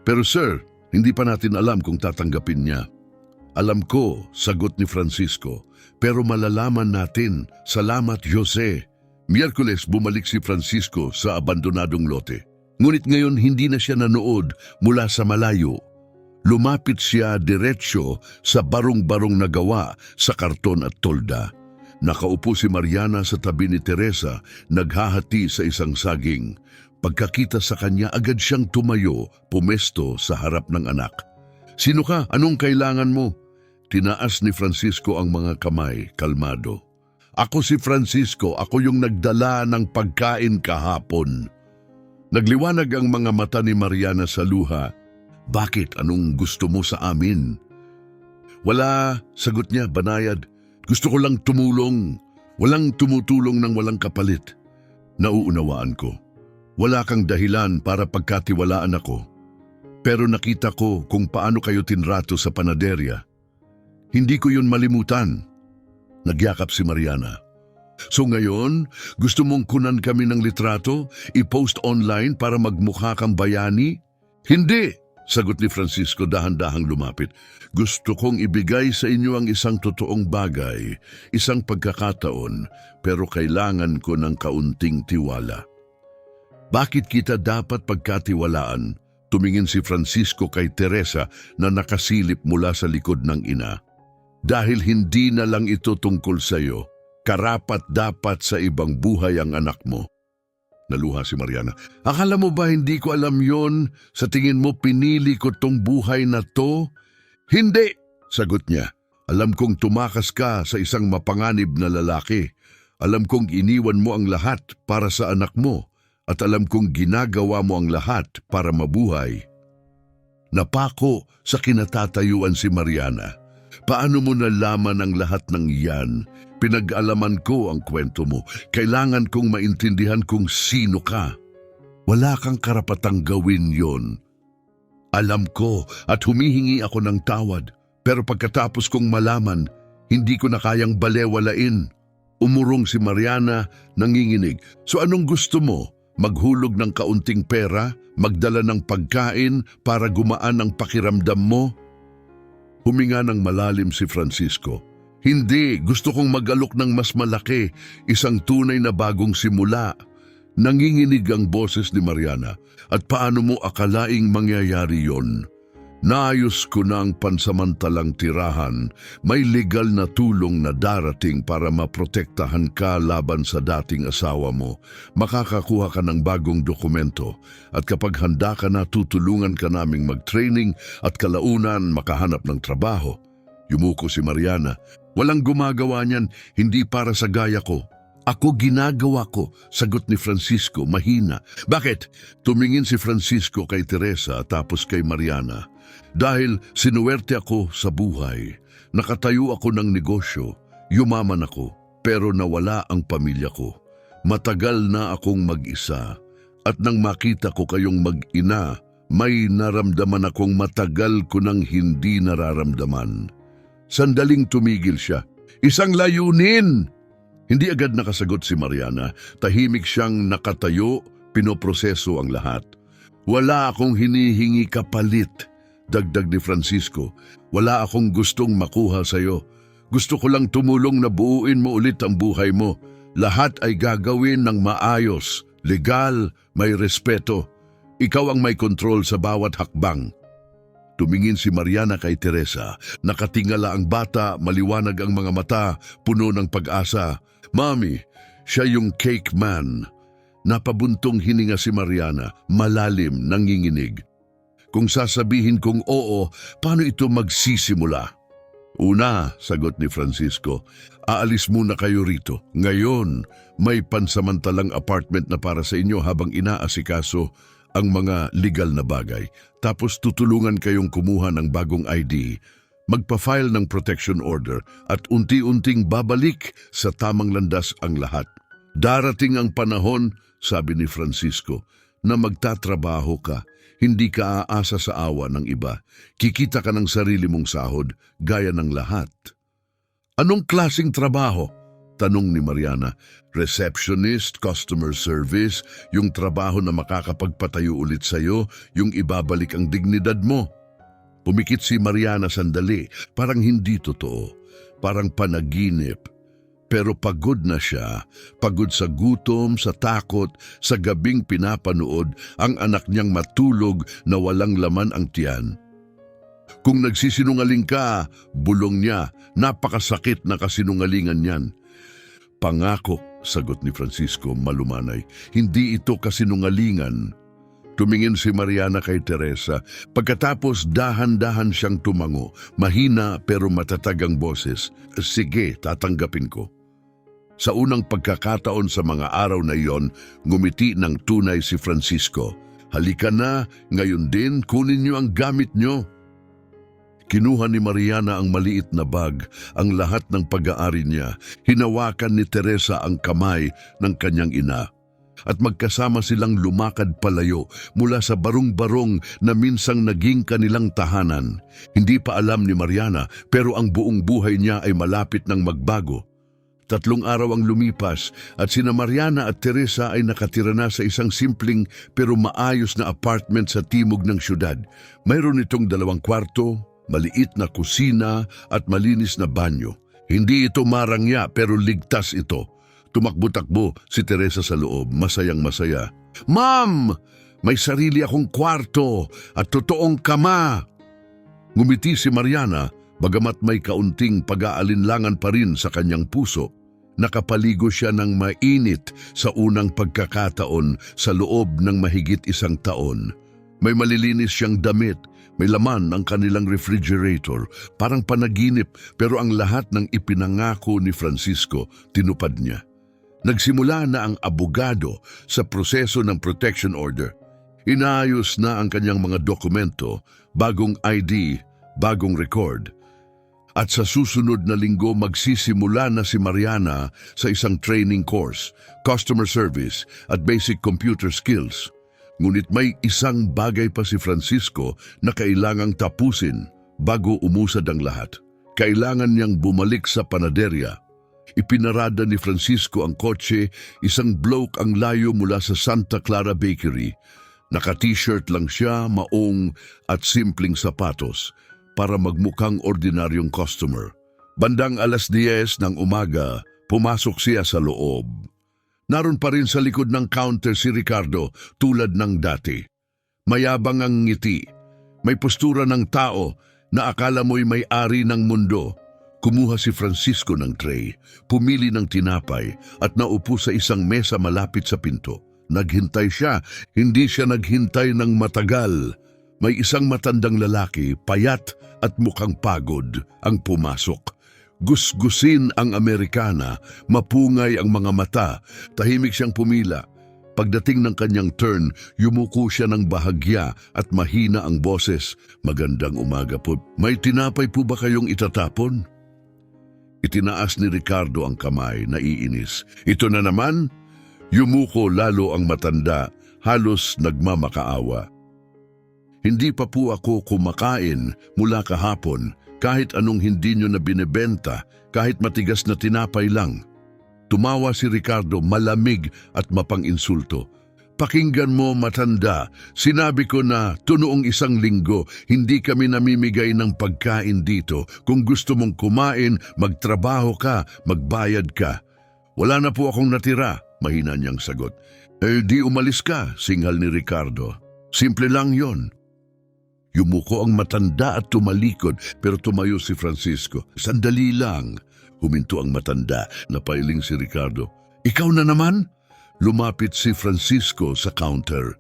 Speaker 1: Pero sir, hindi pa natin alam kung tatanggapin niya. Alam ko, sagot ni Francisco. Pero malalaman natin. Salamat, Jose. Miyerkules bumalik si Francisco sa abandonadong lote. Ngunit ngayon hindi na siya nanood mula sa malayo. Lumapit siya diretsyo sa barong-barong na gawa sa karton at tolda. Nakaupo si Mariana sa tabi ni Teresa, naghahati sa isang saging. Pagkakita sa kanya, agad siyang tumayo, pumesto sa harap ng anak. Sino ka? Anong kailangan mo? Tinaas ni Francisco ang mga kamay, kalmado. Ako si Francisco, ako yung nagdala ng pagkain kahapon. Nagliwanag ang mga mata ni Mariana sa luha. Bakit? Anong gusto mo sa amin? Wala, sagot niya, banayad. Gusto ko lang tumulong. Walang tumutulong ng walang kapalit. Nauunawaan ko. Wala kang dahilan para pagkatiwalaan ako. Pero nakita ko kung paano kayo tinrato sa panaderya. Hindi ko yun malimutan. Nagyakap si Mariana. So ngayon, gusto mong kunan kami ng litrato, i-post online para magmukha kang bayani? Hindi, sagot ni Francisco dahan-dahang lumapit. Gusto kong ibigay sa inyo ang isang totoong bagay, isang pagkakataon, pero kailangan ko ng kaunting tiwala. Bakit kita dapat pagkatiwalaan? Tumingin si Francisco kay Teresa na nakasilip mula sa likod ng ina. Dahil hindi na lang ito tungkol sa iyo, karapat-dapat sa ibang buhay ang anak mo. Naluha si Mariana. Akala mo ba hindi ko alam yon? Sa tingin mo pinili ko tong buhay na to? Hindi, sagot niya. Alam kong tumakas ka sa isang mapanganib na lalaki. Alam kong iniwan mo ang lahat para sa anak mo. At alam kong ginagawa mo ang lahat para mabuhay. Napako sa kinatatayuan si Mariana. Paano mo nalaman ang lahat ng yan? Pinag-alaman ko ang kwento mo. Kailangan kong maintindihan kung sino ka. Wala kang karapatang gawin yon. Alam ko at humihingi ako ng tawad. Pero pagkatapos kong malaman, hindi ko na kayang balewalain. Umurong si Mariana, nanginginig. So anong gusto mo? Maghulog ng kaunting pera? Magdala ng pagkain para gumaan ang pakiramdam mo? Huminga ng malalim si Francisco. Hindi, gusto kong mag-alok ng mas malaki, isang tunay na bagong simula. Nanginginig ang boses ni Mariana. At paano mo akalaing mangyayari yon? Naayos ko na ang pansamantalang tirahan. May legal na tulong na darating para maprotektahan ka laban sa dating asawa mo. Makakakuha ka ng bagong dokumento. At kapag handa ka na, tutulungan ka naming mag-training at kalaunan makahanap ng trabaho. Yumuko si Mariana. Walang gumagawa niyan, hindi para sa gaya ko. Ako ginagawa ko, sagot ni Francisco, mahina. Bakit? Tumingin si Francisco kay Teresa tapos kay Mariana. Dahil sinuwerte ako sa buhay. Nakatayo ako ng negosyo, yumaman ako, pero nawala ang pamilya ko. Matagal na akong mag-isa. At nang makita ko kayong mag-ina, may naramdaman akong matagal ko nang hindi nararamdaman. Sandaling tumigil siya. Isang layunin! Hindi agad nakasagot si Mariana. Tahimik siyang nakatayo, pinoproseso ang lahat. Wala akong hinihingi kapalit, dagdag ni Francisco. Wala akong gustong makuha sa'yo. Gusto ko lang tumulong na buuin mo ulit ang buhay mo. Lahat ay gagawin ng maayos, legal, may respeto. Ikaw ang may kontrol sa bawat hakbang. Tumingin si Mariana kay Teresa. Nakatingala ang bata, maliwanag ang mga mata, puno ng pag-asa. Mami, siya yung cake man. Napabuntong hininga si Mariana, malalim, nanginginig. Kung sasabihin kong oo, paano ito magsisimula? Una, sagot ni Francisco, aalis muna kayo rito. Ngayon, may pansamantalang apartment na para sa inyo habang inaasikaso ang mga legal na bagay. Tapos tutulungan kayong kumuha ng bagong ID, magpa-file ng protection order at unti-unting babalik sa tamang landas ang lahat. Darating ang panahon, sabi ni Francisco, na magtatrabaho ka. Hindi ka aasa sa awa ng iba. Kikita ka ng sarili mong sahod, gaya ng lahat. Anong klaseng trabaho? Tanong ni Mariana. Receptionist, customer service, yung trabaho na makakapagpatayo ulit sa'yo, yung ibabalik ang dignidad mo. Pumikit si Mariana sandali, parang hindi totoo, parang panaginip. Pero pagod na siya, pagod sa gutom, sa takot, sa gabing pinapanood ang anak niyang matulog na walang laman ang tiyan. Kung nagsisinungaling ka, bulong niya, napakasakit na kasinungalingan niyan. Pangako, sagot ni Francisco malumanay, hindi ito kasinungalingan. Tumingin si Mariana kay Teresa. Pagkatapos dahan-dahan siyang tumango, mahina pero matatag ang boses. Sige, tatanggapin ko. Sa unang pagkakataon sa mga araw na iyon, ngumiti ng tunay si Francisco. Halika na, ngayon din kunin niyo ang gamit niyo. Kinuha ni Mariana ang maliit na bag, ang lahat ng pag-aari niya. Hinawakan ni Teresa ang kamay ng kanyang ina. At magkasama silang lumakad palayo mula sa barong-barong na minsang naging kanilang tahanan. Hindi pa alam ni Mariana pero ang buong buhay niya ay malapit ng magbago. 3 araw ang lumipas at sina Mariana at Teresa ay nakatira na sa isang simpleng pero maayos na apartment sa timog ng syudad. Mayroon itong 2 kwarto, maliit na kusina at malinis na banyo. Hindi ito marangya pero ligtas ito. Tumakbo-takbo si Teresa sa loob, masayang-masaya. Ma'am! May sarili akong kwarto at totoong kama! Ngumiti si Mariana, bagamat may kaunting pag-aalinlangan pa rin sa kanyang puso. Nakapaligo siya ng mainit sa unang pagkakataon sa loob ng mahigit 1 taon. May malilinis siyang damit, may laman ang kanilang refrigerator, parang panaginip pero ang lahat ng ipinangako ni Francisco, tinupad niya. Nagsimula na ang abogado sa proseso ng protection order. Inaayos na ang kanyang mga dokumento, bagong ID, bagong record. At sa susunod na linggo magsisimula na si Mariana sa isang training course, customer service at basic computer skills. Ngunit may isang bagay pa si Francisco na kailangang tapusin bago umusad ang lahat. Kailangan niyang bumalik sa panaderya. Ipinarada ni Francisco ang kotse, isang bloke ang layo mula sa Santa Clara Bakery. Naka-t-shirt lang siya, maong at simpleng sapatos para magmukhang ordinaryong customer. Bandang 10:00 ng umaga, pumasok siya sa loob. Naroon pa rin sa likod ng counter si Ricardo tulad ng dati. Mayabang ang ngiti, may postura ng tao na akala mo'y may-ari ng mundo. Kumuha si Francisco ng tray, pumili ng tinapay at naupo sa isang mesa malapit sa pinto. Naghintay siya, hindi siya naghintay ng matagal. May isang matandang lalaki, payat at mukhang pagod, ang pumasok. Gusgusin ang Amerikana, mapungay ang mga mata, tahimik siyang pumila. Pagdating ng kanyang turn, yumuko siya ng bahagya at mahina ang boses. Magandang umaga po. May tinapay po ba kayong itatapon? Itinaas ni Ricardo ang kamay, naiinis. Ito na naman? Yumuko lalo ang matanda, halos nagmamakaawa. Hindi pa po ako kumakain mula kahapon, kahit anong hindi nyo na binebenta, kahit matigas na tinapay lang. Tumawa si Ricardo, malamig at mapang-insulto. Pakinggan mo, matanda, sinabi ko na noong 1 linggo, hindi kami namimigay ng pagkain dito. Kung gusto mong kumain, magtrabaho ka, magbayad ka. Wala na po akong natira, mahina niyang sagot. Di umalis ka, singal ni Ricardo. Simple lang yon. Yumuko ang matanda at tumalikod pero tumayo si Francisco. Sandali lang. Huminto ang matanda, napailing si Ricardo. Ikaw na naman? Lumapit si Francisco sa counter.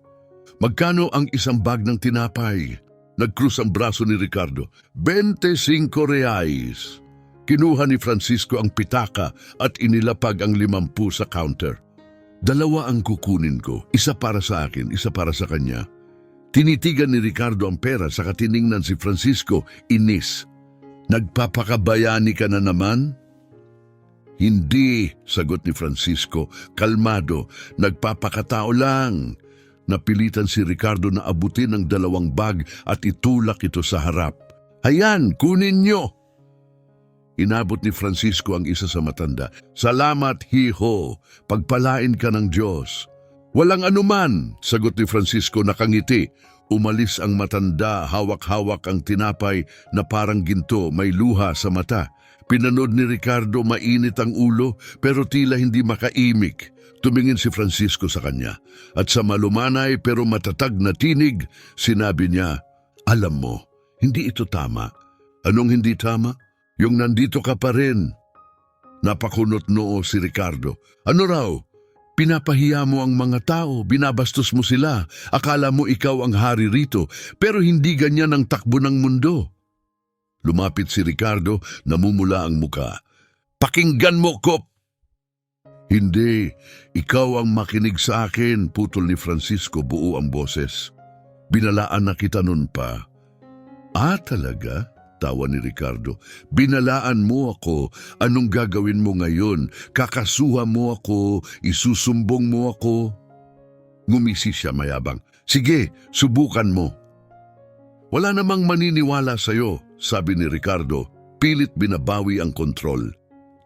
Speaker 1: Magkano ang isang bag ng tinapay? Nagkrus ang braso ni Ricardo. 25 reais. Kinuha ni Francisco ang pitaka at inilapag ang 50 sa counter. 2 ang kukunin ko. Isa para sa akin, isa para sa kanya. Tinitigan ni Ricardo ang pera sa katiningnan si Francisco, inis. Nagpapakabayani ka na naman? Hindi, sagot ni Francisco, kalmado, nagpapakatao lang. Napilitan si Ricardo na abutin ang 2 bag at itulak ito sa harap. Hayan, kunin nyo! Inabot ni Francisco ang isa sa matanda. Salamat, hiho, pagpalain ka ng Diyos. Walang anuman, sagot ni Francisco nakangiti. Umalis ang matanda, hawak-hawak ang tinapay na parang ginto, may luha sa mata. Pinanood ni Ricardo, mainit ang ulo pero tila hindi makaimik. Tumingin si Francisco sa kanya at sa malumanay pero matatag na tinig, sinabi niya, alam mo, hindi ito tama. Anong hindi tama? Yung nandito ka pa rin. Napakunot noo si Ricardo. Ano raw? Pinapahiya mo ang mga tao, binabastos mo sila. Akala mo ikaw ang hari rito, pero hindi ganyan ang takbo ng mundo. Lumapit si Ricardo, namumula ang muka. Pakinggan mo, Kop! Hindi, ikaw ang makinig sa akin, putol ni Francisco, buo ang boses. Binalaan na kita nun pa. Talaga? Tawa ni Ricardo. Binalaan mo ako, anong gagawin mo ngayon? Kakasuha mo ako, isusumbong mo ako. Ngumisi siya mayabang. Sige, subukan mo. Wala namang maniniwala sa'yo, sabi ni Ricardo. Pilit binabawi ang kontrol.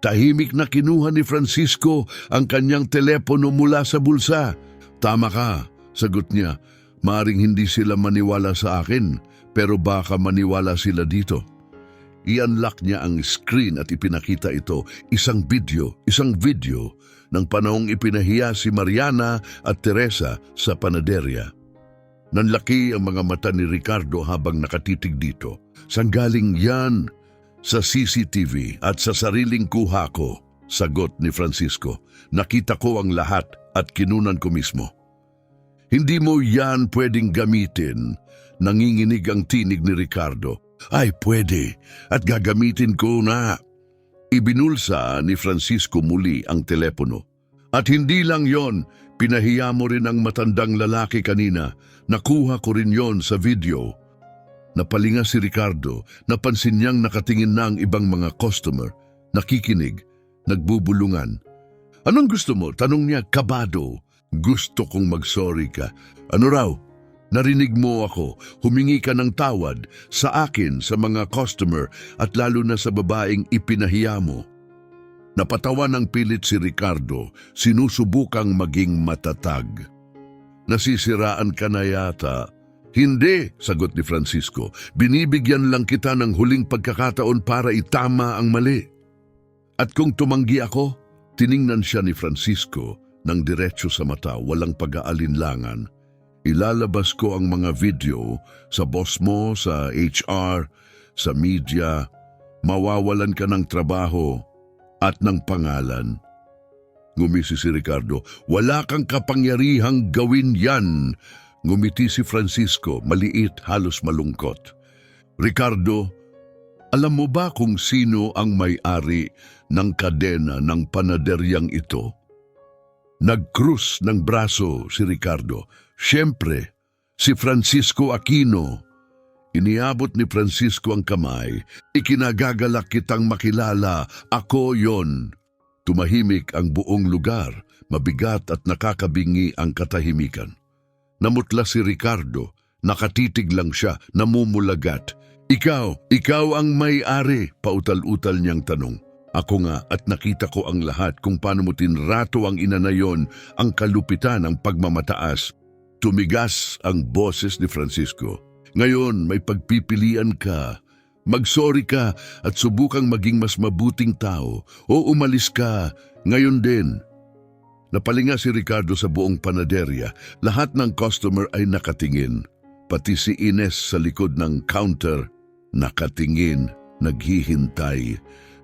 Speaker 1: Tahimik na kinuha ni Francisco ang kanyang telepono mula sa bulsa. Tama ka, sagot niya. Maaring hindi sila maniwala sa akin, pero baka maniwala sila dito. I-unlock niya ang screen at ipinakita ito, isang video ng panahong ipinahiya si Mariana at Teresa sa panaderya. Nanlaki ang mga mata ni Ricardo habang nakatitig dito. Sanggaling yan sa CCTV at sa sariling kuha ko, sagot ni Francisco. Nakita ko ang lahat at kinunan ko mismo. Hindi mo yan pwedeng gamitin, nanginginig ang tinig ni Ricardo. Ay, pwede, at gagamitin ko na. Ibinulsa ni Francisco muli ang telepono. At hindi lang yon, pinahiya mo rin ang matandang lalaki kanina. Nakuha ko rin yon sa video. Napalinga si Ricardo, napansin niyang nakatingin na ang ibang mga customer, nakikinig, nagbubulungan. Anong gusto mo? Tanong niya kabado. Gusto kong mag-sorry ka. Ano raw? Narinig mo ako, humingi ka ng tawad sa akin, sa mga customer at lalo na sa babaeng ipinahiya mo. Napatawa ng pilit si Ricardo, sinusubukang maging matatag. Nasisiraan ka na yata. Hindi, sagot ni Francisco. Binibigyan lang kita ng huling pagkakataon para itama ang mali. At kung tumanggi ako, tiningnan siya ni Francisco ng diretso sa mata, walang pag-aalinlangan. Ilalabas ko ang mga video sa boss mo, sa HR, sa media. Mawawalan ka ng trabaho at ng pangalan. Ngumisi si Ricardo, wala kang kapangyarihang gawin yan. Ngumiti si Francisco, maliit, halos malungkot. Ricardo, alam mo ba kung sino ang may-ari ng kadena ng panaderyang ito? Nagkrus ng braso si Ricardo. Siyempre, si Francisco Aquino. Iniabot ni Francisco ang kamay. Ikinagagalak kitang makilala, ako yon. Tumahimik ang buong lugar, mabigat at nakakabingi ang katahimikan. Namutla si Ricardo, nakatitig lang siya, namumulagat. Ikaw ang may-ari, pautal-utal niyang tanong. Ako nga at nakita ko ang lahat kung paano mo tinrato ang ina na yon, ang kalupitan, ang pagmamataas. Tumigas ang boses ni Francisco. Ngayon may pagpipilian ka. Mag-sorry ka at subukang maging mas mabuting tao o umalis ka ngayon din. Napalinga si Ricardo sa buong panaderya. Lahat ng customer ay nakatingin. Pati si Ines sa likod ng counter, nakatingin, naghihintay.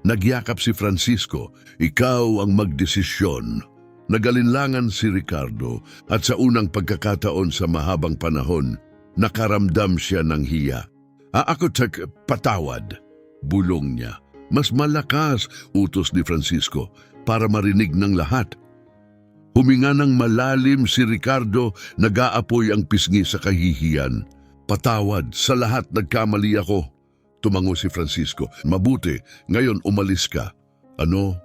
Speaker 1: Nagyakap si Francisco, ikaw ang magdesisyon. Nagalinlangan si Ricardo at sa unang pagkakataon sa mahabang panahon, nakaramdam siya ng hiya. Ako patawad, bulong niya. Mas malakas, utos ni Francisco, para marinig ng lahat. Huminga ng malalim si Ricardo, nag-aapoy ang pisngi sa kahihiyan. Patawad, sa lahat nagkamali ako. Tumango si Francisco. Mabuti, ngayon umalis ka. Ano?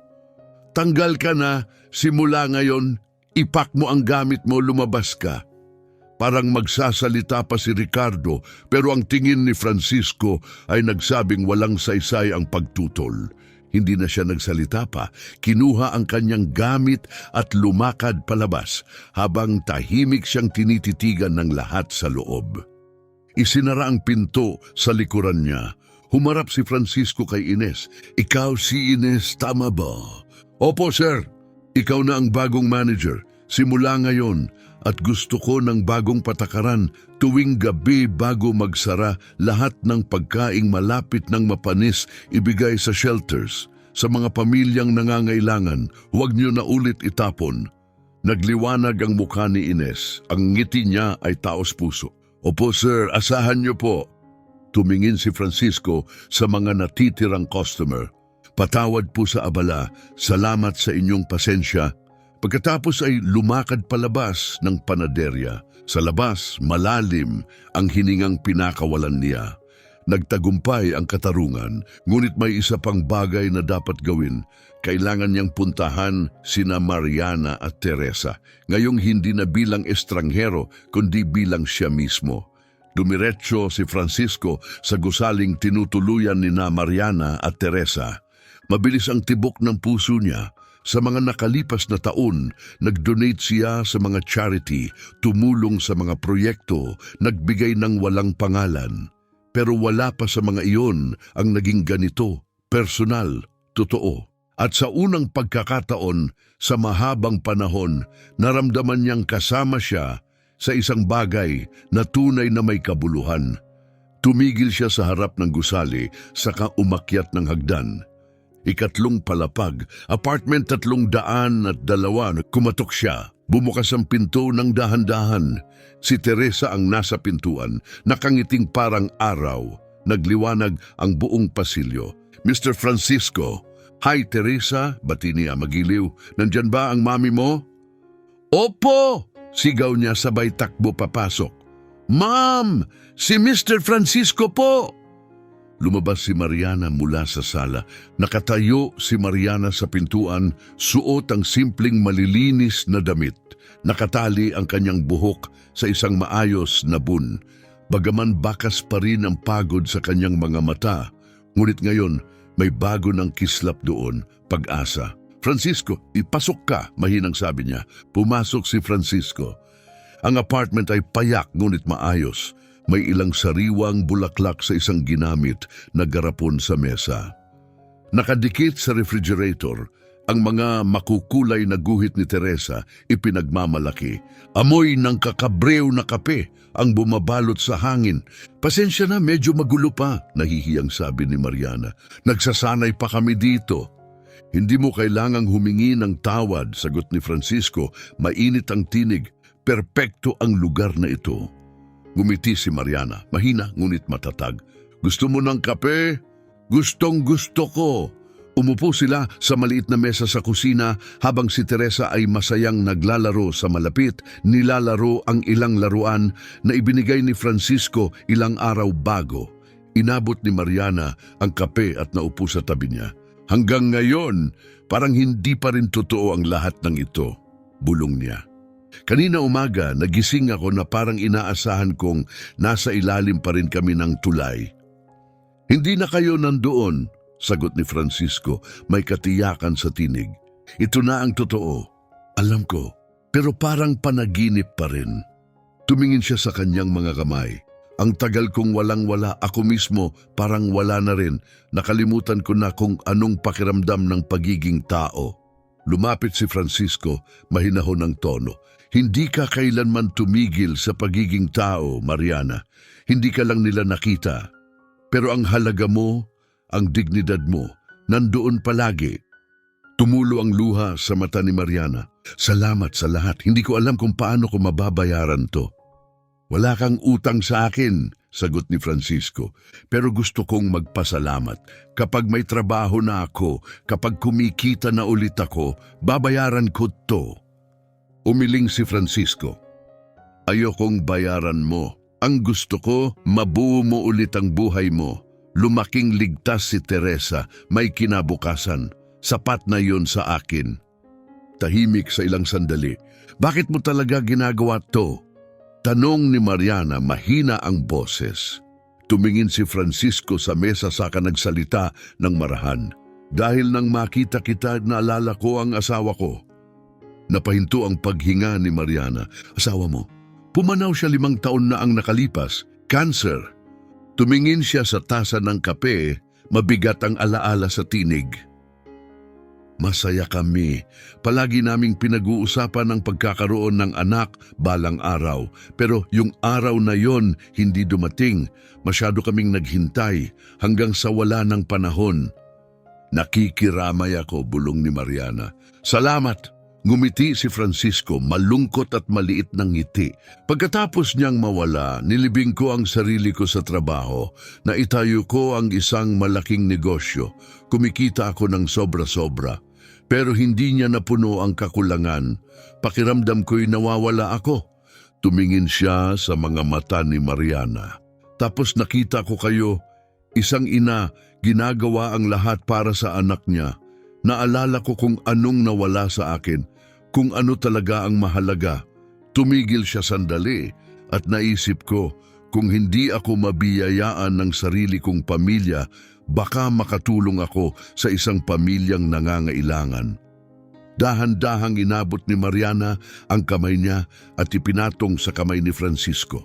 Speaker 1: Tanggal ka na, simula ngayon, ipak mo ang gamit mo, lumabas ka. Parang magsasalita pa si Ricardo, pero ang tingin ni Francisco ay nagsabing walang saysay ang pagtutol. Hindi na siya nagsalita pa, kinuha ang kanyang gamit at lumakad palabas habang tahimik siyang tinititigan ng lahat sa loob. Isinara ang pinto sa likuran niya. Humarap si Francisco kay Ines. Ikaw si Ines, tama ba? Opo, sir. Ikaw na ang bagong manager. Simula ngayon at gusto ko ng bagong patakaran tuwing gabi bago magsara lahat ng pagkaing malapit ng mapanis ibigay sa shelters. Sa mga pamilyang nangangailangan, huwag niyo na ulit itapon. Nagliwanag ang mukha ni Ines. Ang ngiti niya ay taos puso. Opo sir, asahan niyo po. Tumingin si Francisco sa mga natitirang customer. Patawad po sa abala, salamat sa inyong pasensya. Pagkatapos ay lumakad palabas ng panaderya. Sa labas, malalim ang hiningang pinakawalan niya. Nagtagumpay ang katarungan, ngunit may isa pang bagay na dapat gawin. Kailangan niyang puntahan sina Mariana at Teresa, ngayong hindi na bilang estranghero, kundi bilang siya mismo. Dumiretso si Francisco sa gusaling tinutuluyan ni na Mariana at Teresa. Mabilis ang tibok ng puso niya. Sa mga nakalipas na taon, nag-donate siya sa mga charity, tumulong sa mga proyekto, nagbigay ng walang pangalan. Pero wala pa sa mga iyon ang naging ganito, personal, totoo. At sa unang pagkakataon, sa mahabang panahon, naramdaman niyang kasama siya sa isang bagay na tunay na may kabuluhan. Tumigil siya sa harap ng gusali, saka umakyat ng hagdan. Ikatlong palapag, apartment 302, kumatok siya. Bumukas ang pinto ng dahan-dahan. Si Teresa ang nasa pintuan, nakangiting parang araw. Nagliwanag ang buong pasilyo. Mr. Francisco, hi Teresa, bati niya magiliw. Nandyan ba ang mami mo? Opo! Sigaw niya sabay takbo papasok. Ma'am, si Mr. Francisco po! Lumabas si Mariana mula sa sala. Nakatayo si Mariana sa pintuan, suot ang simpleng malilinis na damit. Nakatali ang kanyang buhok sa isang maayos na bun. Bagaman bakas pa rin ang pagod sa kanyang mga mata, ngunit ngayon may bago ng kislap doon, pag-asa. Francisco, ipasok ka, mahinang sabi niya. Pumasok si Francisco. Ang apartment ay payak ngunit maayos. May ilang sariwang bulaklak sa isang ginamit na garapon sa mesa. Nakadikit sa refrigerator, ang mga makukulay na guhit ni Teresa ipinagmamalaki. Amoy ng kakabrew na kape ang bumabalot sa hangin. Pasensya na, medyo magulo pa, nahihiyang sabi ni Mariana. Nagsasanay pa kami dito. Hindi mo kailangang humingi ng tawad, sagot ni Francisco. Mainit ang tinig. Perpekto ang lugar na ito. Ngumiti si Mariana, mahina ngunit matatag. Gusto mo ng kape? Gustong gusto ko. Umupo sila sa maliit na mesa sa kusina habang si Teresa ay masayang naglalaro sa malapit, nilalaro ang ilang laruan na ibinigay ni Francisco ilang araw bago. Inabot ni Mariana ang kape at naupo sa tabi niya. Hanggang ngayon, parang hindi pa rin totoo ang lahat ng ito, bulong niya. Kanina umaga, nagising ako na parang inaasahan kong nasa ilalim pa rin kami ng tulay. Hindi na kayo nandoon, sagot ni Francisco, may katiyakan sa tinig. Ito na ang totoo. Alam ko, pero parang panaginip pa rin. Tumingin siya sa kanyang mga kamay. Ang tagal kong walang-wala, ako mismo parang wala na rin. Nakalimutan ko na kung anong pakiramdam ng pagiging tao. Lumapit si Francisco, mahinahon ng tono. Hindi ka kailanman tumigil sa pagiging tao, Mariana. Hindi ka lang nila nakita. Pero ang halaga mo, ang dignidad mo, nandoon palagi. Tumulo ang luha sa mata ni Mariana. Salamat sa lahat. Hindi ko alam kung paano ko mababayaran to. Wala kang utang sa akin, sagot ni Francisco. Pero gusto kong magpasalamat. Kapag may trabaho na ako, kapag kumikita na ulit ako, babayaran ko to. Umiling si Francisco. Ayokong bayaran mo. Ang gusto ko, mabuo mo ulit ang buhay mo. Lumaking ligtas si Teresa, may kinabukasan. Sapat na yon sa akin. Tahimik sa ilang sandali. Bakit mo talaga ginagawa to? Tanong ni Mariana, mahina ang boses. Tumingin si Francisco sa mesa saka nagsalita ng marahan. Dahil nang makita kita, naalala ko ang asawa ko. Napahinto ang paghinga ni Mariana. Asawa mo? Pumanaw siya 5 taon na ang nakalipas. Cancer. Tumingin siya sa tasa ng kape, mabigat ang alaala sa tinig. Masaya kami. Palagi naming pinag-uusapan ang pagkakaroon ng anak balang araw. Pero yung araw na yon hindi dumating. Masyado kaming naghintay hanggang sa wala ng panahon. Nakikiramay ako, bulong ni Mariana. Salamat! Ngumiti si Francisco, malungkot at maliit ng ngiti. Pagkatapos niyang mawala, nilibing ko ang sarili ko sa trabaho. Naitayo ko ang isang malaking negosyo. Kumikita ako ng sobra-sobra. Pero hindi niya napuno ang kakulangan. Pakiramdam ko'y nawawala ako. Tumingin siya sa mga mata ni Mariana. Tapos nakita ko kayo, isang ina, ginagawa ang lahat para sa anak niya. Naalala ko kung anong nawala sa akin, kung ano talaga ang mahalaga. Tumigil siya sandali at naisip ko, kung hindi ako mabiyayaan ng sarili kong pamilya, baka makatulong ako sa isang pamilyang nangangailangan. Dahan-dahang inabot ni Mariana ang kamay niya at ipinatong sa kamay ni Francisco.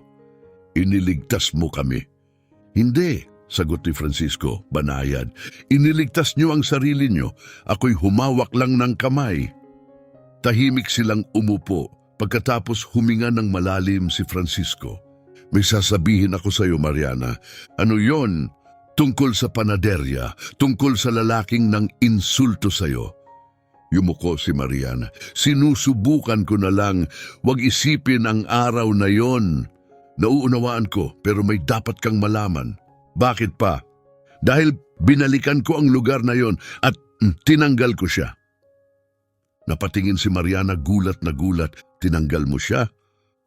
Speaker 1: Iniligtas mo kami. Hindi. Sagot ni Francisco, banayad. Iniligtas niyo ang sarili niyo. Ako'y humawak lang ng kamay. Tahimik silang umupo. Pagkatapos huminga ng malalim si Francisco. May sasabihin ako sa iyo, Mariana. Ano yon? Tungkol sa panaderya. Tungkol sa lalaking nang insulto sa iyo. Yumuko si Mariana. Sinusubukan ko na lang. Huwag isipin ang araw na yon. Nauunawaan ko, pero may dapat kang malaman. Bakit pa? Dahil binalikan ko ang lugar na yon at tinanggal ko siya. Napatingin si Mariana, gulat na gulat. Tinanggal mo siya?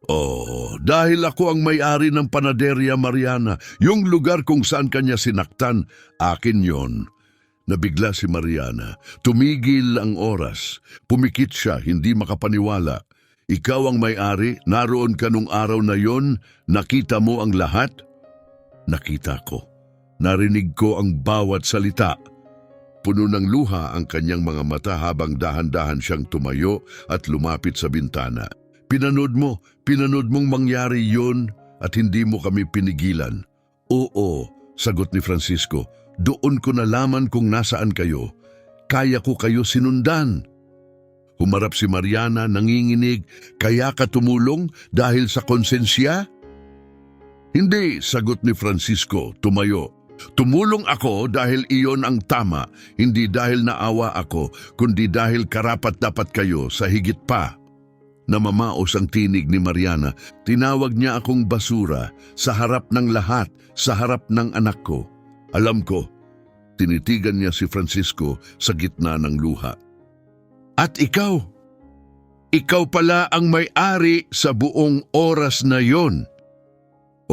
Speaker 1: Oh, dahil ako ang may-ari ng Panaderia Mariana, yung lugar kung saan kanya sinaktan, akin yon. Nabigla si Mariana. Tumigil ang oras. Pumikit siya, hindi makapaniwala. Ikaw ang may-ari, naroon ka nung araw na yon, nakita mo ang lahat? Nakita ko. Narinig ko ang bawat salita. Puno ng luha ang kanyang mga mata habang dahan-dahan siyang tumayo at lumapit sa bintana. Pinanood mong mangyari yon at hindi mo kami pinigilan. Oo, sagot ni Francisco. Doon ko nalaman kung nasaan kayo. Kaya ko kayo sinundan. Humarap si Mariana nanginginig, kaya ka tumulong dahil sa konsensya? Hindi, sagot ni Francisco, tumayo. Tumulong ako dahil iyon ang tama, hindi dahil naawa ako, kundi dahil karapat-dapat kayo sa higit pa. Namamaos ang tinig ni Mariana. Tinawag niya akong basura sa harap ng lahat, sa harap ng anak ko. Alam ko, tinitigan niya si Francisco sa gitna ng luha. At ikaw pala ang may-ari sa buong oras na yon.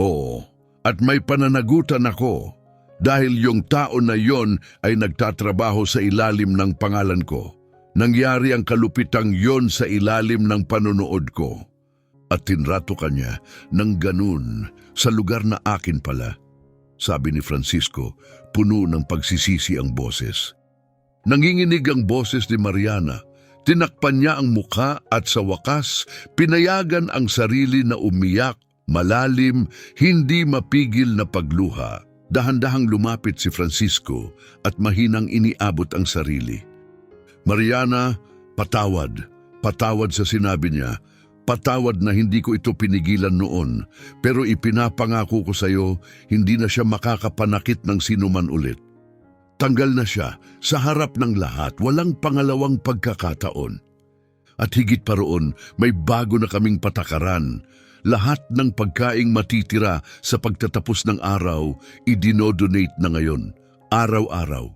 Speaker 1: Oo, at may pananagutan ako dahil yung tao na yon ay nagtatrabaho sa ilalim ng pangalan ko. Nangyari ang kalupitang yon sa ilalim ng panonood ko. At tinrato kanya ng ganun sa lugar na akin pala. Sabi ni Francisco, puno ng pagsisisi ang boses. Nanginginig ang boses ni Mariana. Tinakpan niya ang mukha at sa wakas, pinayagan ang sarili na umiyak, malalim, hindi mapigil na pagluha. Dahan-dahang lumapit si Francisco at mahinang iniabot ang sarili. Mariana, patawad. Patawad sa sinabi niya. Patawad na hindi ko ito pinigilan noon, pero ipinapangako ko sa iyo, hindi na siya makakapanakit ng sinuman ulit. Tanggal na siya sa harap ng lahat, walang pangalawang pagkakataon. At higit pa roon, may bago na kaming patakaran. Lahat ng pagkaing matitira sa pagtatapos ng araw, idinodonate na ngayon, araw-araw.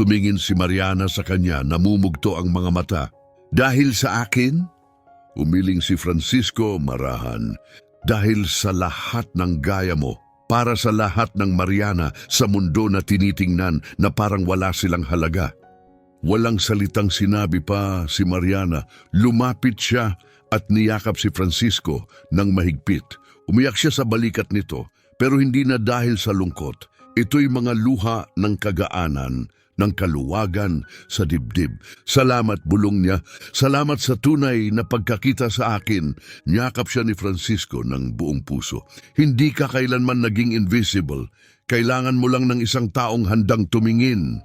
Speaker 1: Tumingin si Mariana sa kanya, namumugto ang mga mata. Dahil sa akin? Umiling si Francisco marahan. Dahil sa lahat ng gaya mo, para sa lahat ng Mariana sa mundo na tinitingnan na parang wala silang halaga. Walang salitang sinabi pa si Mariana. Lumapit siya at niyakap si Francisco ng mahigpit. Umiyak siya sa balikat nito, pero hindi na dahil sa lungkot. Ito'y mga luha ng kagaanan, ng kaluwagan sa dibdib. Salamat, bulong niya. Salamat sa tunay na pagkakita sa akin. Niyakap siya ni Francisco ng buong puso. Hindi ka kailanman naging invisible. Kailangan mo lang ng isang taong handang tumingin.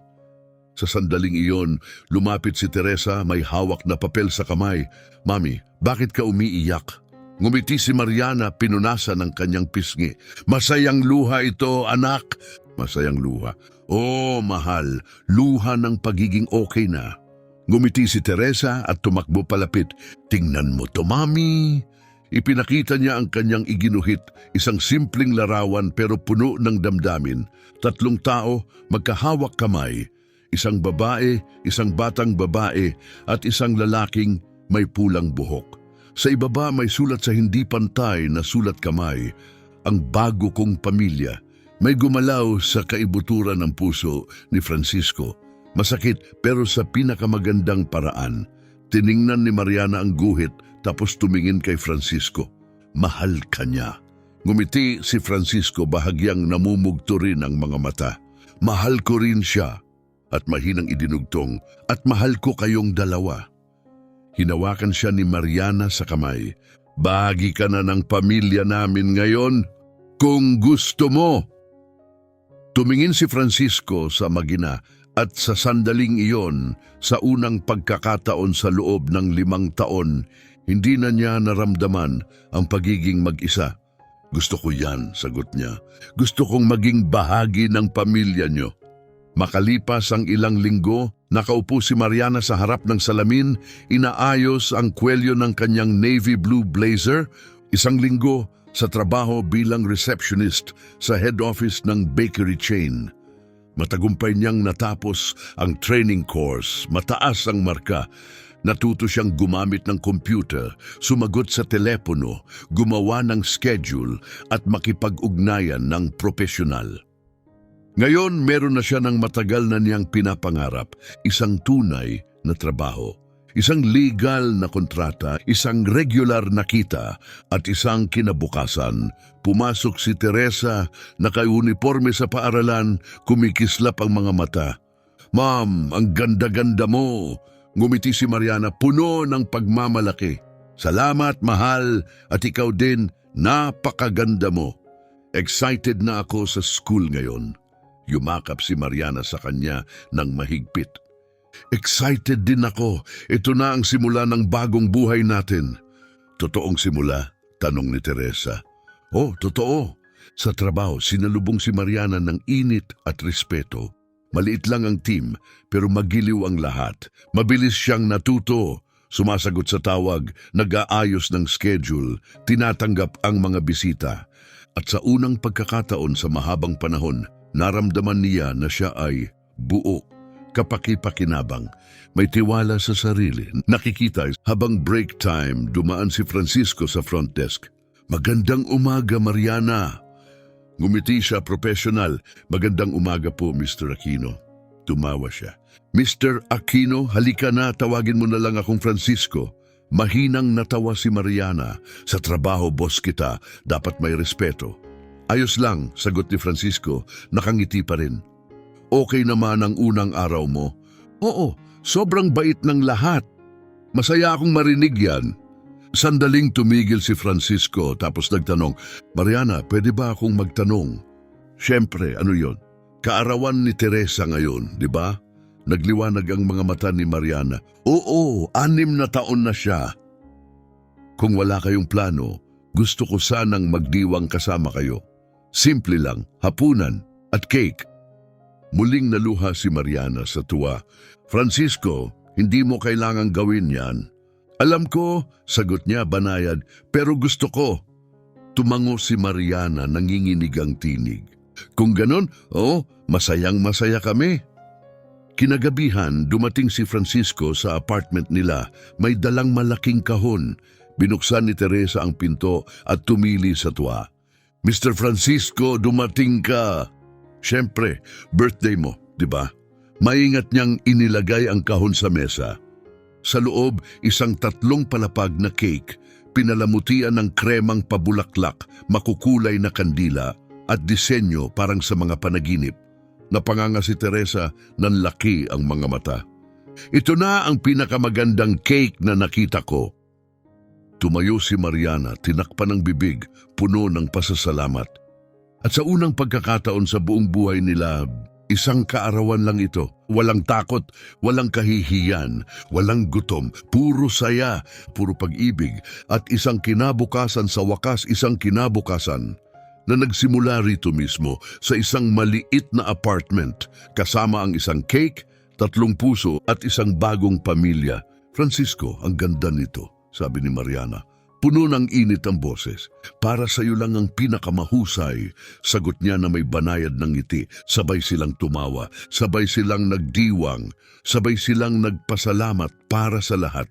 Speaker 1: Sa sandaling iyon, lumapit si Teresa, may hawak na papel sa kamay. Mami, bakit ka umiiyak? Ngumiti si Mariana, pinunasan ng kanyang pisngi. Masayang luha ito, anak. Masayang luha. Oh, mahal, luha ng pagiging okay na. Ngumiti si Teresa at tumakbo palapit. Tingnan mo to, mami. Ipinakita niya ang kanyang iginuhit, isang simpleng larawan pero puno ng damdamin. 3 tao, magkahawak kamay. Isang babae, isang batang babae at isang lalaking may pulang buhok. Sa ibaba may sulat sa hindi pantay na sulat kamay, ang bago kong pamilya. May gumalaw sa kaibuturan ng puso ni Francisco. Masakit pero sa pinakamagandang paraan. Tiningnan ni Mariana ang guhit tapos tumingin kay Francisco. Mahal ka niya. Ngumiti si Francisco, bahagyang namumugto rin ang mga mata. Mahal ko rin siya. At mahinang idinugtong, at mahal ko kayong dalawa. Hinawakan siya ni Mariana sa kamay. Bahagi ka na ng pamilya namin ngayon kung gusto mo. Tumingin si Francisco sa magina at sa sandaling iyon, sa unang pagkakataon sa loob ng 5 taon, hindi na niya naramdaman ang pagiging mag-isa. Gusto ko yan, sagot niya. Gusto kong maging bahagi ng pamilya niyo. Makalipas ang ilang linggo, nakaupo si Mariana sa harap ng salamin, inaayos ang kwelyo ng kanyang navy blue blazer. 1 linggo sa trabaho bilang receptionist sa head office ng bakery chain. Matagumpay niyang natapos ang training course, mataas ang marka. Natuto siyang gumamit ng computer, sumagot sa telepono, gumawa ng schedule at makipag-ugnayan ng profesional. Ngayon, meron na siya ng matagal na niyang pinapangarap, isang tunay na trabaho. Isang legal na kontrata, isang regular na kita, at isang kinabukasan. Pumasok si Teresa, naka-uniforme sa paaralan, kumikislap ang mga mata. "Ma'am, ang ganda-ganda mo!" Ngumiti si Mariana, puno ng pagmamalaki. "Salamat, mahal, at ikaw din, napakaganda mo." Excited na ako sa school ngayon. Yumakap si Mariana sa kanya ng mahigpit. "Excited din ako. Ito na ang simula ng bagong buhay natin." "Totoong simula?" tanong ni Teresa. "Oh, totoo." Sa trabaho, sinalubong si Mariana ng init at respeto. Maliit lang ang team, pero magiliw ang lahat. Mabilis siyang natuto. Sumasagot sa tawag, nag-aayos ng schedule, tinatanggap ang mga bisita. At sa unang pagkakataon sa mahabang panahon, naramdaman niya na siya ay buo, kapaki-pakinabang, may tiwala sa sarili. Nakikita habang break time, dumaan si Francisco sa front desk. "Magandang umaga, Mariana." Ngumiti siya, professional. "Magandang umaga po, Mr. Aquino." Tumawa siya. "Mr. Aquino, halika na, tawagin mo na lang akong Francisco." Mahinang natawa si Mariana. "Sa trabaho, boss kita, dapat may respeto." "Ayos lang," sagot ni Francisco, nakangiti pa rin. "Okay naman ang unang araw mo?" "Oo, sobrang bait ng lahat." "Masaya akong marinig yan." Sandaling tumigil si Francisco tapos nagtanong, "Mariana, pwede ba akong magtanong?" "Siyempre, ano yon?" "Kaarawan ni Teresa ngayon, di ba?" Nagliwanag ang mga mata ni Mariana. "Oo, 6 na taon na siya." "Kung wala kayong plano, gusto ko sanang magdiwang kasama kayo. Simple lang, hapunan at cake." Muling naluha si Mariana sa tuwa. "Francisco, hindi mo kailangang gawin yan." "Alam ko," sagot niya banayad, "pero gusto ko." Tumango si Mariana, nanginginig ang tinig. "Kung ganon, masayang-masaya kami." Kinagabihan, dumating si Francisco sa apartment nila. May dalang malaking kahon. Binuksan ni Teresa ang pinto at tumili sa tuwa. "Mr. Francisco, dumating ka." "Siyempre, birthday mo, di ba?" Maingat niyang inilagay ang kahon sa mesa. Sa loob, isang 3 palapag na cake, pinalamutian ng kremang pabulaklak, makukulay na kandila, at disenyo parang sa mga panaginip. Napanganga si Teresa, nanlaki ang mga mata. "Ito na ang pinakamagandang cake na nakita ko." Tumayo si Mariana, tinakpan ng bibig, puno ng pasasalamat. At sa unang pagkakataon sa buong buhay nila, isang kaarawan lang ito. Walang takot, walang kahihiyan, walang gutom, puro saya, puro pag-ibig, at isang kinabukasan sa wakas, isang kinabukasan na nagsimula rito mismo sa isang maliit na apartment, kasama ang isang cake, 3 puso at isang bagong pamilya. "Francisco, ang ganda nito," sabi ni Mariana. Puno ng init ang boses. "Para sa iyo lang ang pinakamahusay." Sagot niya na may banayad ng ngiti. Sabay silang tumawa, sabay silang nagdiwang, sabay silang nagpasalamat para sa lahat.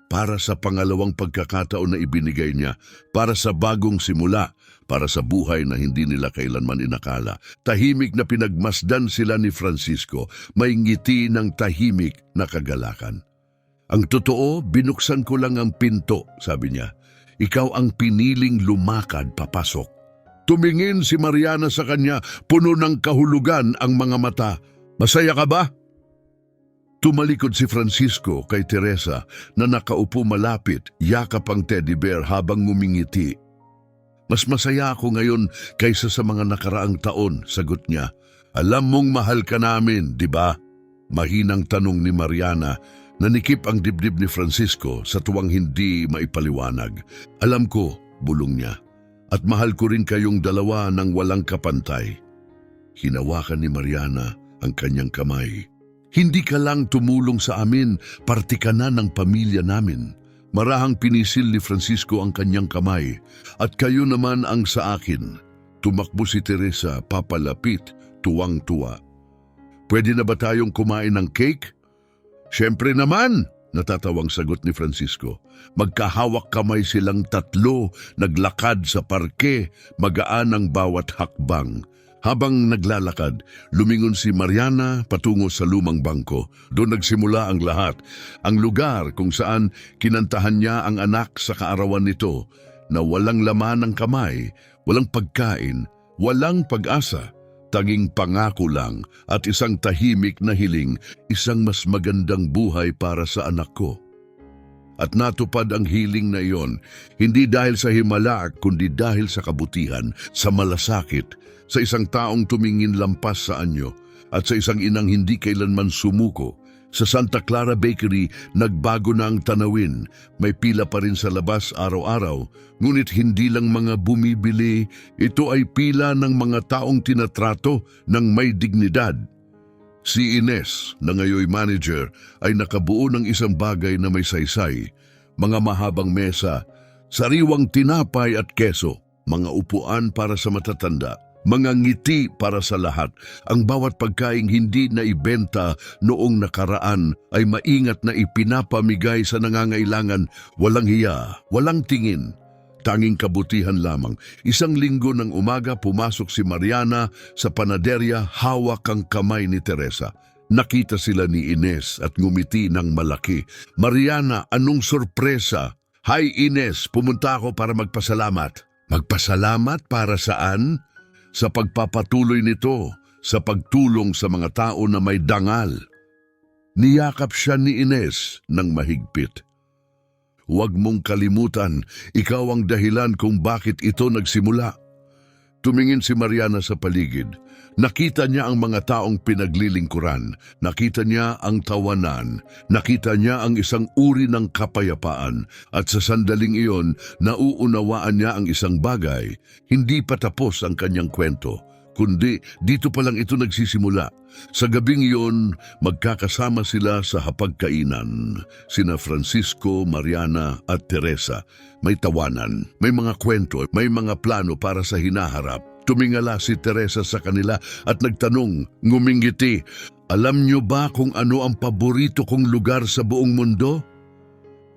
Speaker 1: Para sa pangalawang pagkakataon na ibinigay niya, para sa bagong simula, para sa buhay na hindi nila kailanman inakala. Tahimik na pinagmasdan sila ni Francisco, may ngiti ng tahimik na kagalakan. "Ang totoo, binuksan ko lang ang pinto," sabi niya. "Ikaw ang piniling lumakad papasok." Tumingin si Mariana sa kanya, puno ng kahulugan ang mga mata. "Masaya ka ba?" Tumalikod si Francisco kay Teresa na nakaupo malapit, yakap ang teddy bear habang ngumingiti. "Mas masaya ako ngayon kaysa sa mga nakaraang taon," sagot niya. "Alam mong mahal ka namin, di ba?" Mahinang tanong ni Mariana. Nanikip ang dibdib ni Francisco sa tuwang hindi maipaliwanag. "Alam ko," bulong niya, "at mahal ko rin kayong dalawa ng walang kapantay." Hinawakan ni Mariana ang kanyang kamay. "Hindi ka lang tumulong sa amin, parte ka na ng pamilya namin." Marahang pinisil ni Francisco ang kanyang kamay. "At kayo naman ang sa akin." Tumakbo si Teresa, papalapit, tuwang-tuwa. "Pwede na ba tayong kumain ng cake?" "Siyempre naman," Natatawang sagot ni Francisco. Magkahawak kamay silang tatlo, naglakad sa parke, magaan ang bawat hakbang. Habang naglalakad, lumingon si Mariana patungo sa lumang bangko. Doon nagsimula ang lahat. Ang lugar kung saan kinantahan niya ang anak sa kaarawan nito na walang laman ng kamay, walang pagkain, walang pag-asa. Tanging pangako lang at isang tahimik na hiling, isang mas magandang buhay para sa anak ko. At natupad ang hiling na iyon, hindi dahil sa himala kundi dahil sa kabutihan, sa malasakit, sa isang taong tumingin lampas sa anyo, at sa isang inang hindi kailanman sumuko. Sa Santa Clara Bakery, nagbago na ang tanawin. May pila pa rin sa labas araw-araw, ngunit hindi lang mga bumibili, ito ay pila ng mga taong tinatrato ng may dignidad. Si Ines, na ngayoy manager, ay nakabuo ng isang bagay na may saysay, mga mahabang mesa, sariwang tinapay at keso, mga upuan para sa matatanda, mga ngiti para sa lahat. Ang bawat pagkaing hindi na ibenta noong nakaraan ay maingat na ipinapamigay sa nangangailangan, walang hiya, walang tingin. Tanging kabutihan lamang. Isang linggo ng umaga pumasok si Mariana sa panaderya, hawak ang kamay ni Teresa. Nakita sila ni Ines at ngumiti ng malaki. Mariana, anong sorpresa? Hi Ines, pumunta ako para magpasalamat. Magpasalamat para saan? Sa pagpapatuloy nito, sa pagtulong sa mga tao na may dangal. Niyakap siya ni Ines ng mahigpit. Huwag mong kalimutan, ikaw ang dahilan kung bakit ito nagsimula. Tumingin si Mariana sa paligid. Nakita niya ang mga taong pinaglilingkuran. Nakita niya ang tawanan. Nakita niya ang isang uri ng kapayapaan. At sa sandaling iyon, nauunawaan niya ang isang bagay. Hindi pa tapos ang kanyang kwento, kundi dito pa lang ito nagsisimula. Sa gabing iyon, magkakasama sila sa hapagkainan. Sina Francisco, Mariana at Teresa. May tawanan, may mga kwento, may mga plano para sa hinaharap. Tumingala si Teresa sa kanila at nagtanong, ngumingiti, alam niyo ba kung ano ang paborito kong lugar sa buong mundo?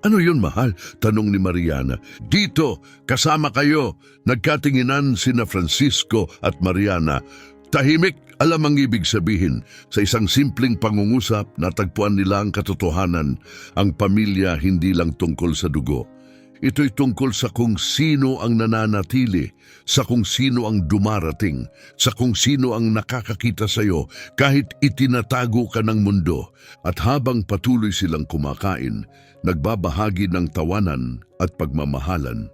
Speaker 1: Ano yun, mahal? Tanong ni Mariana. Dito, kasama kayo. Nagkatinginan sina Francisco at Mariana. Tahimik, alam ang ibig sabihin. Sa isang simpleng pangungusap, natagpuan nila ang katotohanan. Ang pamilya hindi lang tungkol sa dugo. Ito'y tungkol sa kung sino ang nananatili, sa kung sino ang dumarating, sa kung sino ang nakakakita sa iyo kahit itinatago ka ng mundo. At habang patuloy silang kumakain, nagbabahagi ng tawanan at pagmamahalan.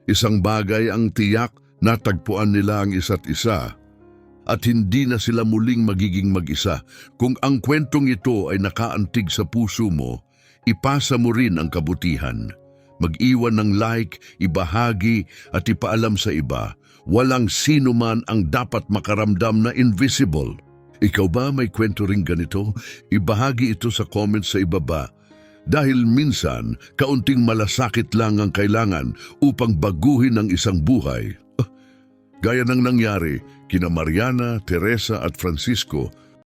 Speaker 1: Isang bagay ang tiyak, natagpuan nila ang isa't isa. At hindi na sila muling magiging mag-isa. Kung ang kwentong ito ay nakaantig sa puso mo, ipasa mo rin ang kabutihan. Mag-iwan ng like, ibahagi at ipaalam sa iba. Walang sino man ang dapat makaramdam na invisible. Ikaw ba may kwento ring ganito? Ibahagi ito sa comments sa ibaba. Dahil minsan, kaunting malasakit lang ang kailangan upang baguhin ang isang buhay. Gaya ng nangyari kina Mariana, Teresa at Francisco